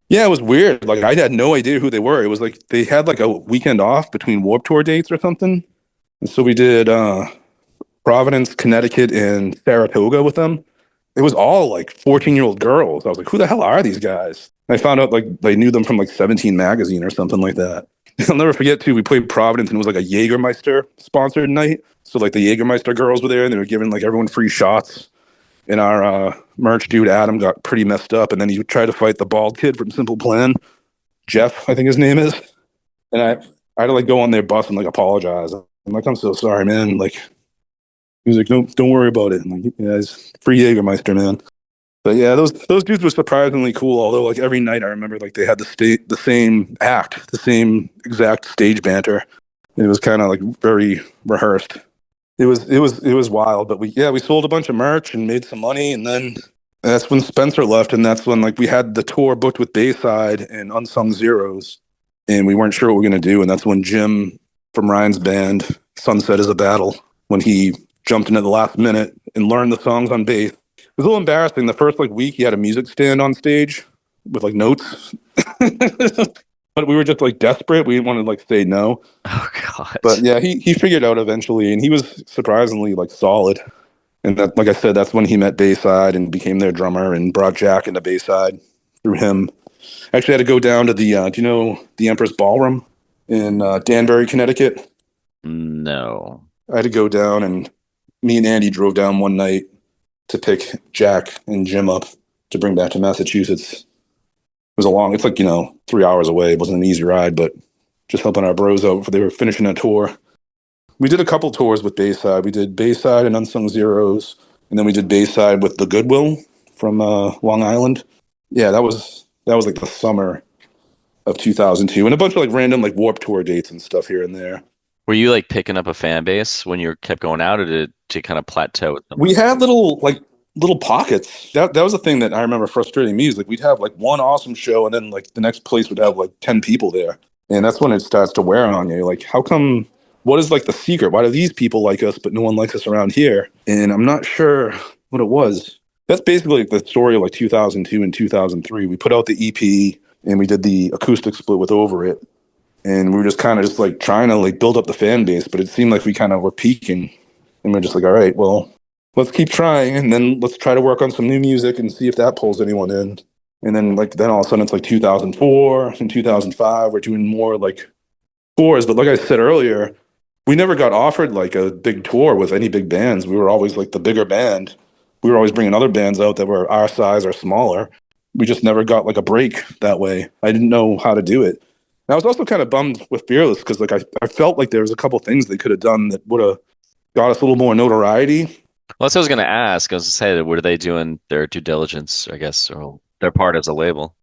Yeah, it was weird. Like, I had no idea who they were. It was like they had like a weekend off between Warped Tour dates or something. And so we did Providence, Connecticut, and Saratoga with them. it was all like 14-year-old girls. I was like, who the hell are these guys? And I found out like they knew them from like 17 magazine or something like that. I'll never forget too, we played Providence and it was like a Jägermeister sponsored night. So like the Jägermeister girls were there and they were giving like everyone free shots. And our merch dude, Adam, got pretty messed up. And then he tried to fight the bald kid from Simple Plan. Jeff, I think his name is. And I had to like go on their bus and like apologize. I'm like, I'm so sorry, man. Like, he was like, no, don't worry about it. I'm like, yeah, it's free Jägermeister, man. But yeah, those dudes were surprisingly cool. Although like every night I remember like they had the same act, the same exact stage banter. It was kind of like very rehearsed. It was wild. But we sold a bunch of merch and made some money, and then that's when Spencer left, and that's when like we had the tour booked with Bayside and Unsung Zeros, and we weren't sure what we were gonna do, and that's when Jim from Ryan's band, Sunset is a Battle, when he jumped into the last minute and learned the songs on bass. It was a little embarrassing. The first like week, he had a music stand on stage with like notes, but we were just like desperate. We didn't want to like say no. Oh God. But yeah, he figured out eventually, and he was surprisingly like solid. And that, like I said, that's when he met Bayside and became their drummer and brought Jack into Bayside through him. Actually, I had to go down to the do you know the Empress Ballroom in Danbury, Connecticut? No. I had to go down, and me and Andy drove down one night to pick Jack and Jim up to bring back to Massachusetts. It was it's like, 3 hours away. It wasn't an easy ride, but just helping our bros out before they were finishing a tour. We did a couple tours with Bayside. We did Bayside and Unsung Zeros, and then we did Bayside with the Goodwill from Long Island. Yeah, that was like the summer of 2002, and a bunch of like random like Warped Tour dates and stuff here and there. Were you like picking up a fan base when you kept going out, or did you kind of plateau with them? We had little pockets. That was the thing that I remember frustrating me, is like we'd have like one awesome show, and then like the next place would have like 10 people there, and that's when it starts to wear on you. Like, how come? What is like the secret? Why do these people like us, but no one likes us around here? And I'm not sure what it was. That's basically like the story of like 2002 and 2003. We put out the EP and we did the acoustic split with Over It. And we were just kind of just like trying to like build up the fan base, but it seemed like we kind of were peaking. And we're just like, all right, well, let's keep trying. And then let's try to work on some new music and see if that pulls anyone in. And then all of a sudden it's like 2004 and 2005. We're doing more like tours. But like I said earlier, we never got offered like a big tour with any big bands. We were always like the bigger band. We were always bringing other bands out that were our size or smaller. We just never got like a break that way. I didn't know how to do it. And I was also kind of bummed with Fearless because like I felt like there was a couple things they could have done that would have got us a little more notoriety. Well, that's what I was going to ask. I was going to say, were they doing their due diligence, I guess, or their part as a label?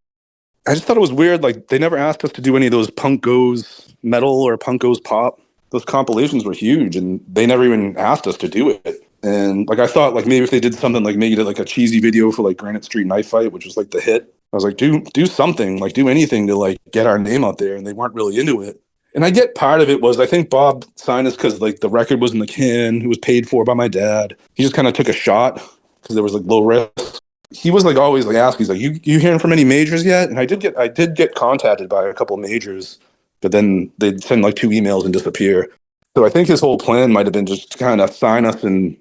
I just thought it was weird. Like they never asked us to do any of those Punk Goes Metal or Punk Goes Pop. Those compilations were huge, and they never even asked us to do it. And like I thought, like maybe if they did something, like maybe did like a cheesy video for like Granite Street Knife Fight, which was like the hit. I was like, do something, like do anything to like get our name out there, and they weren't really into it. And I get part of it was I think Bob signed us because like the record was in the can, it was paid for by my dad. He just kind of took a shot because there was like low risk. He was like always like asking, he's like, you hearing from any majors yet? And I did get contacted by a couple of majors. But then they'd send like 2 emails and disappear. So I think his whole plan might have been just to kind of sign us and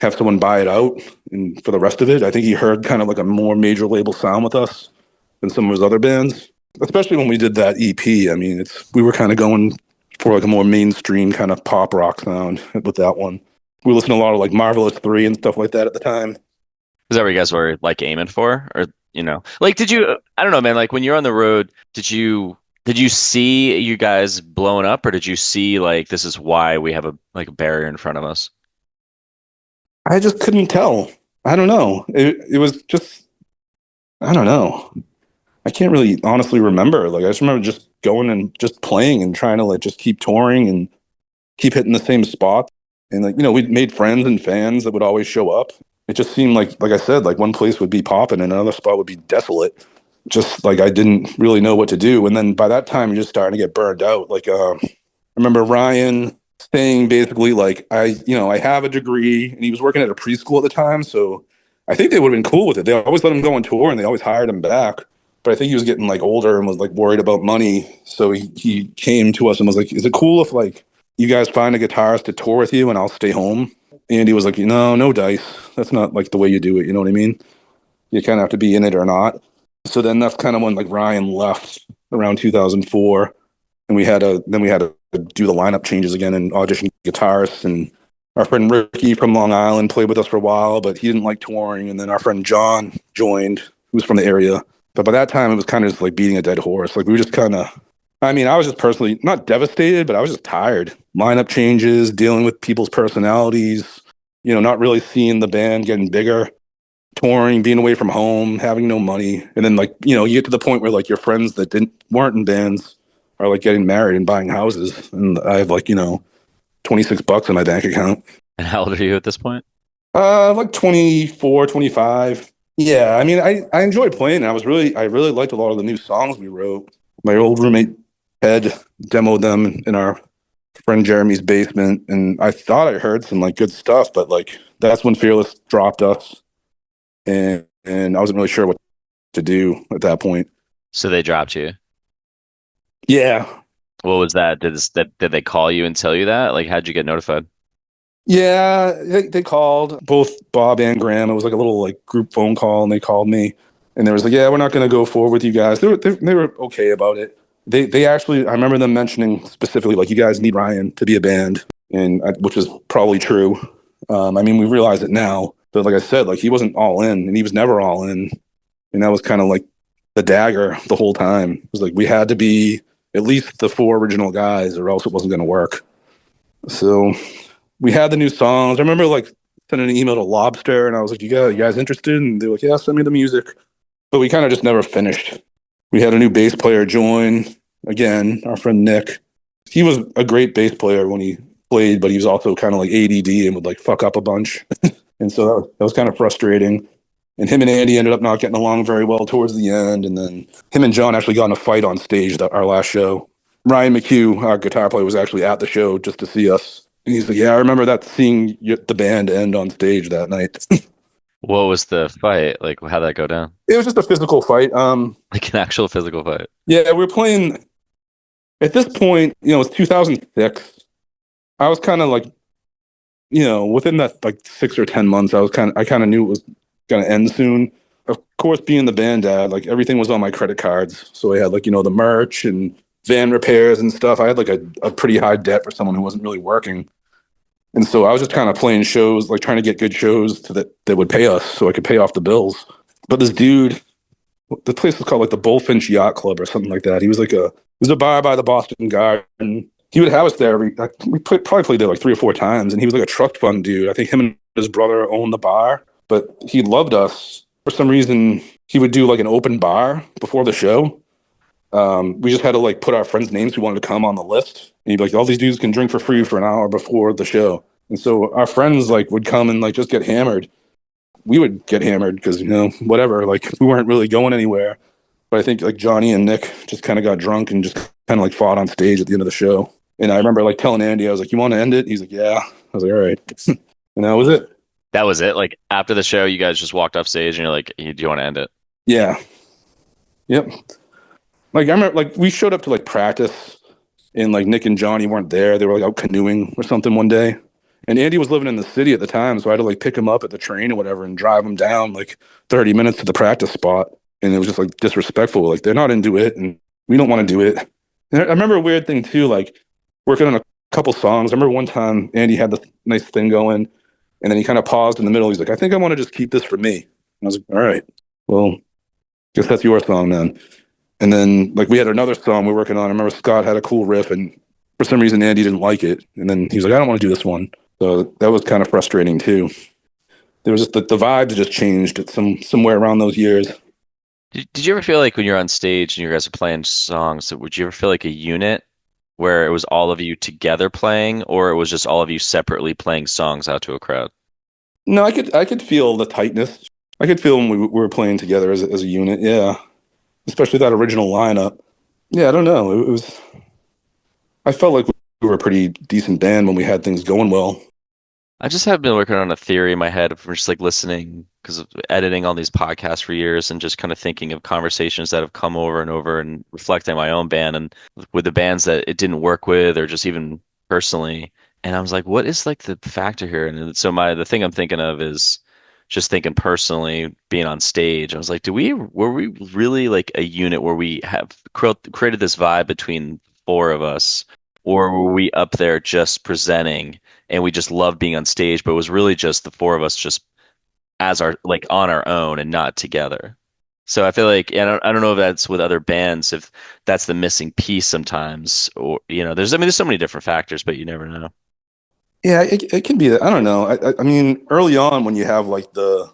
have someone buy it out. And for the rest of it, I think he heard kind of like a more major label sound with us than some of his other bands. Especially when we did that EP. I mean, we were kind of going for like a more mainstream kind of pop rock sound with that one. We listened to a lot of like Marvelous 3 and stuff like that at the time. Is that what you guys were like aiming for? Or, like, did you, I don't know, man, like when you're on the road, did you see you guys blowing up, or did you see like this is why we have a barrier in front of us? I just couldn't tell. I don't know. It was just, I don't know. I can't really honestly remember. Like I just remember just going and just playing and trying to like just keep touring and keep hitting the same spot. And like, we made friends and fans that would always show up. It just seemed like I said, like one place would be popping and another spot would be desolate. Just like I didn't really know what to do. And then by that time, you're just starting to get burned out. Like I remember Ryan saying basically like, I have a degree, and he was working at a preschool at the time. So I think they would have been cool with it. They always let him go on tour and they always hired him back. But I think he was getting like older and was like worried about money. So he came to us and was like, is it cool if like you guys find a guitarist to tour with you and I'll stay home? Andy was like, no dice. That's not like the way you do it. You know what I mean? You kind of have to be in it or not. So then that's kind of when like Ryan left around 2004, and we had to do the lineup changes again and audition guitarists. And our friend Ricky from Long Island played with us for a while, but he didn't like touring. And then our friend John joined, who was from the area. But by that time, it was kind of just like beating a dead horse. Like we were just kind of, I mean, I was just personally not devastated, but I was just tired. Lineup changes, dealing with people's personalities, not really seeing the band getting bigger, touring, being away from home, having no money. And then like, you get to the point where like your friends that weren't in bands are like getting married and buying houses. And I have like, $26 in my bank account. And how old are you at this point? Like 24, 25. Yeah, I mean, I enjoyed playing. I really liked a lot of the new songs we wrote. My old roommate Ed demoed them in our friend Jeremy's basement, and I thought I heard some like good stuff, but like that's when Fearless dropped us, and I wasn't really sure what to do at that point. So they dropped you. Yeah. What was that? Did they call you and tell you that? Like, how'd you get notified? Yeah, they called both Bob and Graham. It was like a little like group phone call, and they called me, and they was like, "Yeah, we're not going to go forward with you guys." They were okay about it. They actually, I remember them mentioning specifically like, "You guys need Ryan to be a band," which is probably true. I mean, we realize it now, but like I said, like he wasn't all in, and he was never all in, and that was kind of like the dagger the whole time. It was like we had to be at least the four original guys, or else it wasn't going to work. So we had the new songs. I remember like sending an email to Lobster, and I was like, you guys interested? And they were like, yeah, send me the music. But we kind of just never finished. We had a new bass player join. Again, our friend Nick. He was a great bass player when he played, but he was also kind of like ADD and would like fuck up a bunch. And so that was kind of frustrating. And him and Andy ended up not getting along very well towards the end. And then him and John actually got in a fight on stage our last show. Ryan McHugh, our guitar player, was actually at the show just to see us. And he's like, yeah, I remember seeing the band end on stage that night. What was the fight? Like, how'd that go down? It was just a physical fight. Like an actual physical fight? Yeah, we were playing. At this point, it was 2006. I was kind of like, within that like 6 or 10 months, I kind of knew it was going to end soon. Of course, being the band dad, like everything was on my credit cards. So I had like, the merch and van repairs and stuff. I had like a pretty high debt for someone who wasn't really working. And so I was just kind of playing shows, like trying to get good shows that would pay us so I could pay off the bills. But this dude, the place was called like the Bullfinch Yacht Club or something like that. He was a bar by the Boston Garden. He would have us there. We probably played there like 3 or 4 times. And he was like a trust fund dude. I think him and his brother owned the bar, but he loved us. For some reason, he would do like an open bar before the show. We just had to like put our friends' names who wanted to come on the list. And he'd be like, all these dudes can drink for free for an hour before the show. And so our friends like would come and like just get hammered. We would get hammered because, whatever, like we weren't really going anywhere. But I think like Johnny and Nick just kind of got drunk and just kind of like fought on stage at the end of the show. And I remember like telling Andy, I was like, you want to end it? He's like, yeah. I was like, all right. And that was it. That was it? Like after the show, you guys just walked off stage and you're like, do you want to end it? Yeah. Yep. Like I remember like we showed up to like practice and like Nick and Johnny weren't there. They were like out canoeing or something one day. And Andy was living in the city at the time, so I had to like pick him up at the train or whatever and drive him down like 30 minutes to the practice spot. And it was just like disrespectful. Like they're not into it and we don't want to do it. And I remember a weird thing too, like working on a couple songs. I remember one time Andy had this nice thing going and then he kind of paused in the middle. He's like, I think I want to just keep this for me. And I was like, all right, well, guess that's your song then. And then like we had another song we were working on. I remember Scott had a cool riff and for some reason Andy didn't like it. And then he was like, I don't want to do this one. So that was kind of frustrating too. There was just the vibes just changed at somewhere around those years. Did you ever feel like when you're on stage and you guys are playing songs, would you ever feel like a unit where it was all of you together playing, or it was just all of you separately playing songs out to a crowd? No, I could feel the tightness. I could feel when we were playing together as a unit. Yeah, especially that original lineup. Yeah, I don't know. It was. I felt like we were a pretty decent band when we had things going well. I just have been working on a theory in my head from just like listening, because of editing all these podcasts for years and just kind of thinking of conversations that have come over and over and reflecting my own band and with the bands that it didn't work with or just even personally. And I was like, what is like the factor here? And so the thing I'm thinking of is just thinking personally, being on stage. I was like, were we really like a unit where we have created this vibe between four of us, or were we up there just presenting and we just loved being on stage, but it was really just the four of us just as our like on our own and not together. So I feel like I don't know if that's with other bands, if that's the missing piece sometimes, or there's so many different factors, but you never know. Yeah, it can be that. I don't know. I mean, early on when you have like the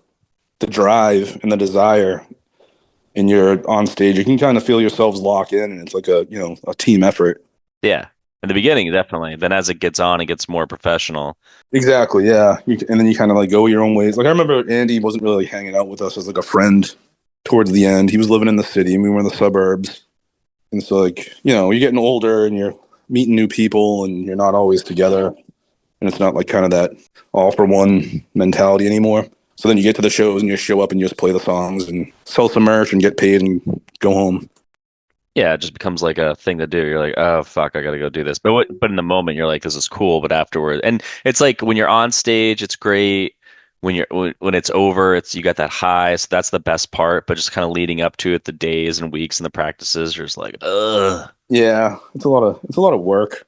drive and the desire, and you're on stage, you can kind of feel yourselves lock in, and it's like a team effort. Yeah. In the beginning, definitely. Then as it gets on, it gets more professional. Exactly. Yeah. And then you kind of like go your own ways. Like I remember Andy wasn't really hanging out with us as like a friend towards the end. He was living in the city, and we were in the suburbs. And so like you're getting older, and you're meeting new people, and you're not always together. And it's not like kind of that all for one mentality anymore. So then you get to the shows and you show up and you just play the songs and sell some merch and get paid and go home. Yeah, it just becomes like a thing to do. You're like, oh fuck, I gotta go do this. But in the moment, you're like, this is cool. But afterward, and it's like when you're on stage, it's great. When it's over, it's you got that high. So that's the best part. But just kind of leading up to it, the days and weeks and the practices, you're just like, ugh. Yeah, it's a lot of work,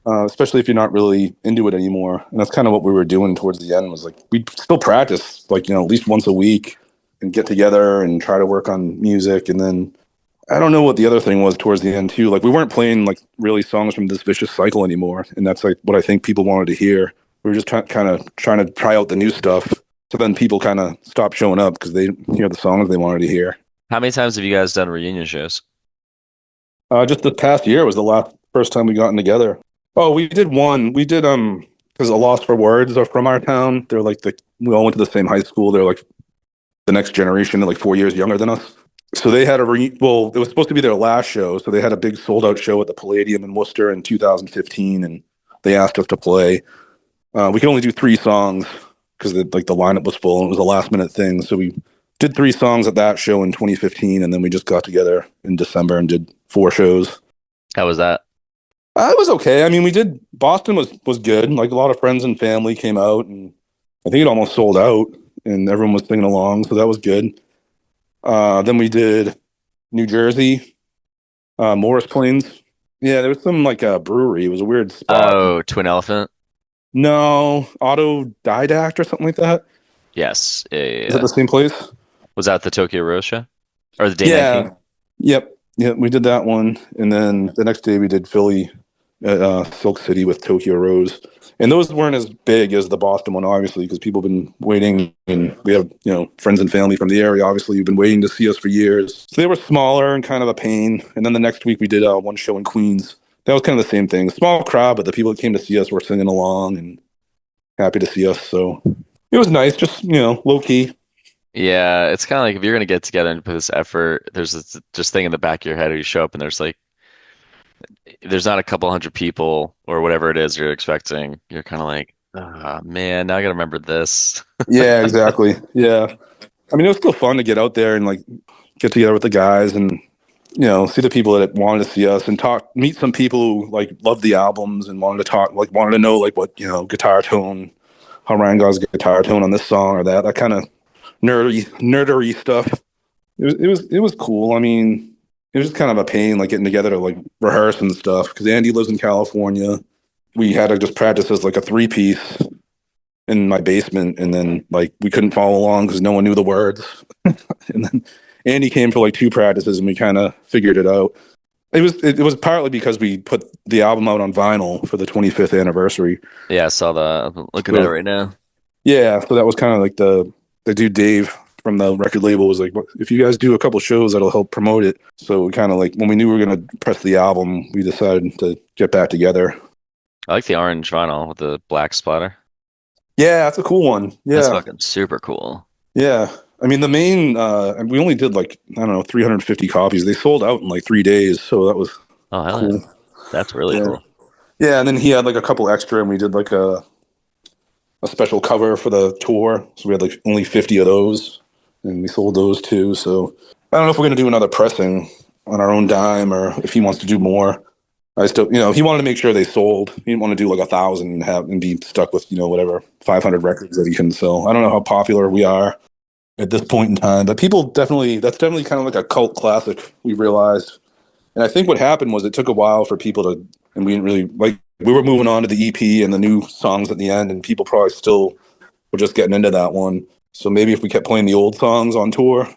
especially if you're not really into it anymore. And that's kind of what we were doing towards the end. Was like we still practice like at least once a week and get together and try to work on music. And then I don't know what the other thing was towards the end too. Like we weren't playing like really songs from this vicious cycle anymore, and that's like what I think people wanted to hear. We were just kind of trying to try out the new stuff. So then people kind of stopped showing up because they hear the songs they wanted to hear. How many times have you guys done reunion shows? Just the past year was the first time we gotten together. Oh, we did one. We did because A Loss for Words are from our town. They're like we all went to the same high school. They're like the next generation. They're like 4 years younger than us. So they had well, it was supposed to be their last show. So they had a big sold out show at the Palladium in Worcester in 2015, and they asked us to play. We could only do 3 songs because the lineup was full and it was a last minute thing. So we did 3 songs at that show in 2015, and then we just got together in December and did 4 shows. How was that? It was okay. I mean, we did Boston was good. Like a lot of friends and family came out, and I think it almost sold out, and everyone was singing along, so that was good. Then we did New Jersey, Morris Plains. Yeah, there was some like a brewery. It was a weird spot. Oh, Twin Elephant? No, Autodidact or something like that. Yes. Yeah, yeah, Is that yeah. the same place? Was that the Tokyo Rose show? Or the day 19? Yeah. Yep. Yeah, we did that one, and then the next day we did Philly at Silk City with Tokyo Rose. And those weren't as big as the Boston one, obviously, because people have been waiting, and we have friends and family from the area. Obviously, you've been waiting to see us for years. So they were smaller and kind of a pain. And then the next week we did one show in Queens. That was kind of the same thing. Small crowd, but the people that came to see us were singing along and happy to see us. So it was nice, just low key. Yeah, it's kind of like if you're gonna get together and put this effort, there's this just thing in the back of your head where you show up and there's not a couple hundred people or whatever it is you're expecting. You're kind of like, ah, man, now I gotta remember this. Yeah, exactly. Yeah, I mean, it was still fun to get out there and like get together with the guys and see the people that wanted to see us and meet some people who like loved the albums and wanted to know like what guitar tone, how Ryan got his guitar tone on this song or that kind of nerdery stuff. It was cool. I mean, it was just kind of a pain like getting together to like rehearse and stuff because Andy lives in California. We had to just practice as like a 3-piece in my basement, and then like we couldn't follow along because no one knew the words. And then Andy came for like 2 practices, and we kind of figured it out. It was partly because we put the album out on vinyl for the 25th anniversary. Yeah, I saw that. I'm looking at it right now. Yeah, so that was kind of like the dude Dave from the record label was like, if you guys do a couple shows, that'll help promote it. So we kind of like when we knew we were gonna press the album, we decided to get back together. I like the orange vinyl with the black splatter. Yeah, that's a cool one. That's Yeah, fucking super cool. yeah. I mean, the main we only did like I don't know 350 copies. They sold out in like 3 days, so that was Oh, hell cool. yeah. That's really Yeah, cool. yeah. And then he had like a couple extra, and we did like a special cover for the tour. So we had like only 50 of those, and we sold those too. So I don't know if we're gonna do another pressing on our own dime or if he wants to do more. I still, he wanted to make sure they sold. He didn't want to do like 1,000 and be stuck with, whatever 500 records that he couldn't sell. I don't know how popular we are at this point in time, but people definitely, that's definitely kind of like a cult classic, we realized. And I think what happened was it took a while for people to, and we didn't really, like, we were moving on to the EP and the new songs at the end, and people probably still were just getting into that one. So maybe if we kept playing the old songs on tour,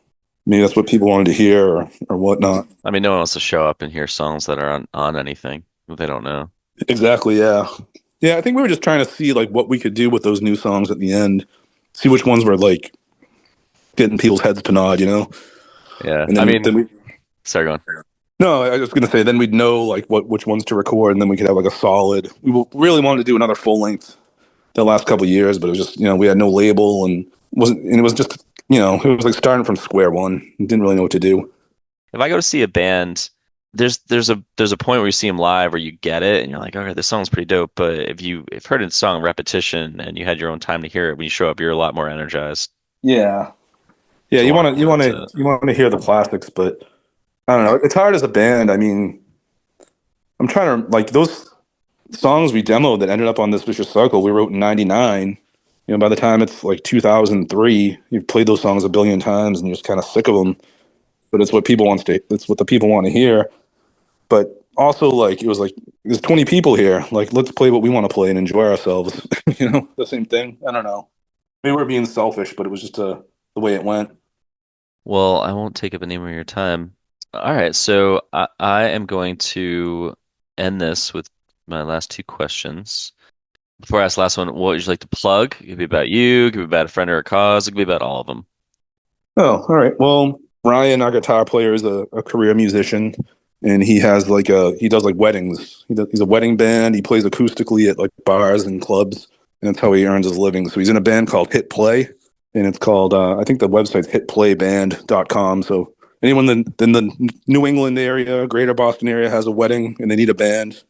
maybe that's what people wanted to hear or whatnot. I mean, no one wants to show up and hear songs that are on anything that they don't know. Exactly, yeah. Yeah, I think we were just trying to see like what we could do with those new songs at the end. See which ones were like getting people's heads to nod. Yeah. And I then, mean, then we sorry, go on. no, I was gonna say then we'd know like which ones to record, and then we could have like a solid. Really wanted to do another full length the last couple of years, but it was just we had no label and it was just it was like starting from square one. Didn't really know what to do. If I go to see a band, there's a point where you see them live where you get it and you're like, okay, this song's pretty dope. But if you've heard a song repetition and you had your own time to hear it, when you show up, you're a lot more energized. Yeah, yeah. So You want to hear the classics, but I don't know. It's hard as a band. I mean, I'm trying to like those songs we demoed that ended up on this vicious cycle. We wrote in '99. By the time it's like 2003, you've played those songs a billion times and you're just kind of sick of them. But it's what people want to. It's what the people want to hear. But also, like it was like there's 20 people here. Like let's play what we want to play and enjoy ourselves. The same thing. I don't know. Maybe we're being selfish, but it was just the way it went. Well, I won't take up any more of your time. All right, so I am going to end this with my last two questions. Before I ask the last one, what would you like to plug? It could be about you, it could be about a friend or a cause, it could be about all of them. Oh, all right. Well, Ryan, our guitar player, is a career musician, and he has he does like weddings. He's a wedding band. He plays acoustically at like bars and clubs, and that's how he earns his living. So he's in a band called Hit Play, and it's called I think the website's hitplayband.com. So anyone in the New England area, Greater Boston area, has a wedding and they need a band,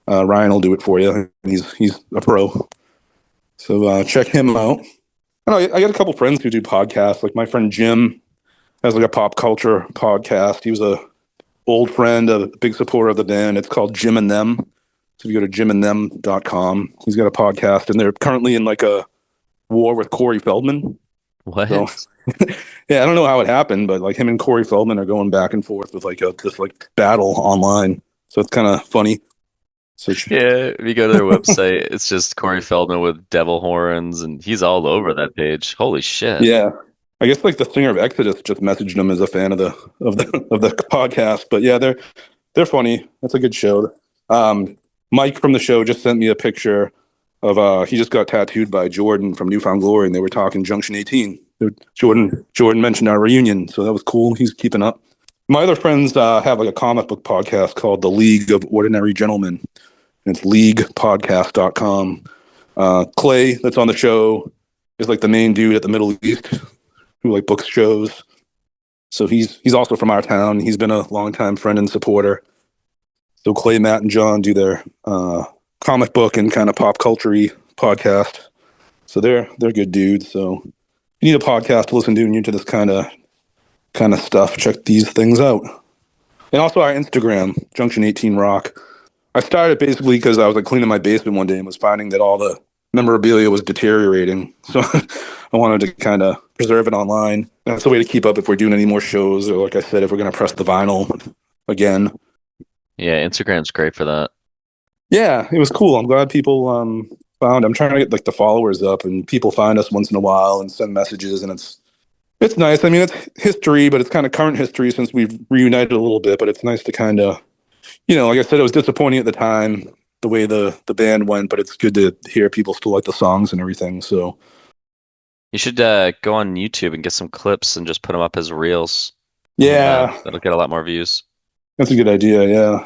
Ryan will do it for you. And he's a pro. So check him out. I got a couple friends who do podcasts. Like my friend Jim has like a pop culture podcast. He was a old friend, a big supporter of the band. It's called Jim and Them. So if you go to jimandthem.com, he's got a podcast, and they're currently in like a war with Corey Feldman. What? So, yeah, I don't know how it happened, but like him and Corey Feldman are going back and forth with like this like battle online. So it's kind of funny. So Yeah, if you go to their website, it's just Corey Feldman with devil horns, and he's all over that page. Holy shit. yeah, I guess like the singer of Exodus just messaged him as a fan of the podcast. But yeah, they're funny. That's a good show. Mike from the show just sent me a picture of he just got tattooed by Jordan from Newfound Glory, and they were talking Junction 18. Jordan mentioned our reunion, so that was cool. He's keeping up. My other friends have like a comic book podcast called The League of Ordinary Gentlemen, and it's leaguepodcast.com. Clay, that's on the show, is like the main dude at the Middle East who like books shows. So he's also from our town. He's been a longtime friend and supporter. So Clay, Matt, and John do their comic book and kind of pop culture-y podcast. So they're good dudes. So if you need a podcast to listen to and you're into this kind of stuff, check these things out. And also our Instagram, Junction 18 Rock. I started basically because I was like cleaning my basement one day and was finding that all the memorabilia was deteriorating. So I wanted to kind of preserve it online. That's the way to keep up if we're doing any more shows, or like I said, if we're going to press the vinyl again. Yeah, Instagram's great for that. Yeah, it was cool. I'm glad people found. I'm trying to get like the followers up, and people find us once in a while and send messages, and it's nice. I mean, it's history, but it's kind of current history since we've reunited a little bit. But it's nice to kind of, like I said, it was disappointing at the time the way the band went, but it's good to hear people still like the songs and everything. So You should go on YouTube and get some clips and just put them up as reels. yeah, That'll get a lot more views. that's a good idea. Yeah.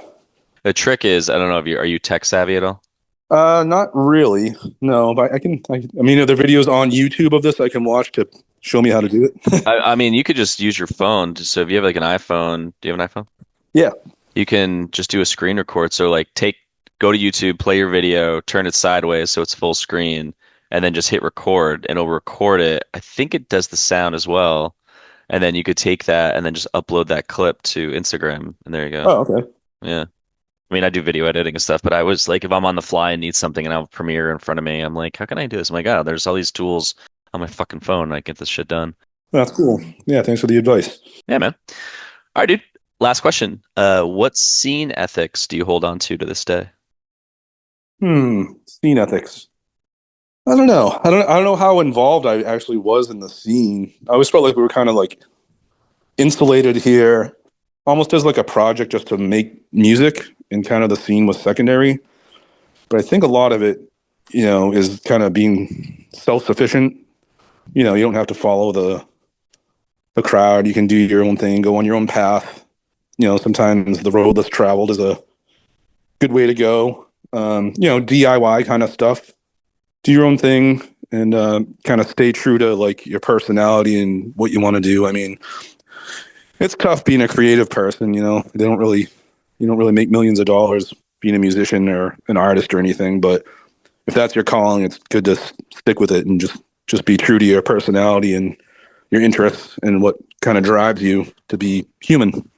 The trick is, I don't know if are you tech savvy at all? Not really. No, but I mean, are there videos on YouTube of this I can watch to show me how to do it? I mean, you could just use your phone. So if you have like an iPhone, do you have an iPhone? Yeah. You can just do a screen record. So like go to YouTube, play your video, turn it sideways so it's full screen, and then just hit record and it'll record it. I think it does the sound as well. And then you could take that and then just upload that clip to Instagram, and there you go. Oh, okay. Yeah. I mean, I do video editing and stuff, but I was like, if I'm on the fly and need something and I have Premiere in front of me, I'm like, how can I do this? I'm like, oh, there's all these tools on my fucking phone. And I get this shit done. That's cool. Yeah, thanks for the advice. Yeah, man. All right, dude. Last question. What scene ethics do you hold on to this day? Scene ethics. I don't know. I don't know how involved I actually was in the scene. I always felt like we were kind of like insulated here, almost as like a project just to make music, and kind of the scene was secondary. But I think a lot of it, is kind of being self-sufficient. You don't have to follow the crowd. You can do your own thing, go on your own path. Sometimes the road less traveled is a good way to go. DIY kind of stuff. Do your own thing and kind of stay true to like your personality and what you want to do. I mean, it's tough being a creative person. You don't really make millions of dollars being a musician or an artist or anything. But if that's your calling, it's good to stick with it and just be true to your personality and your interests and what kind of drives you to be human.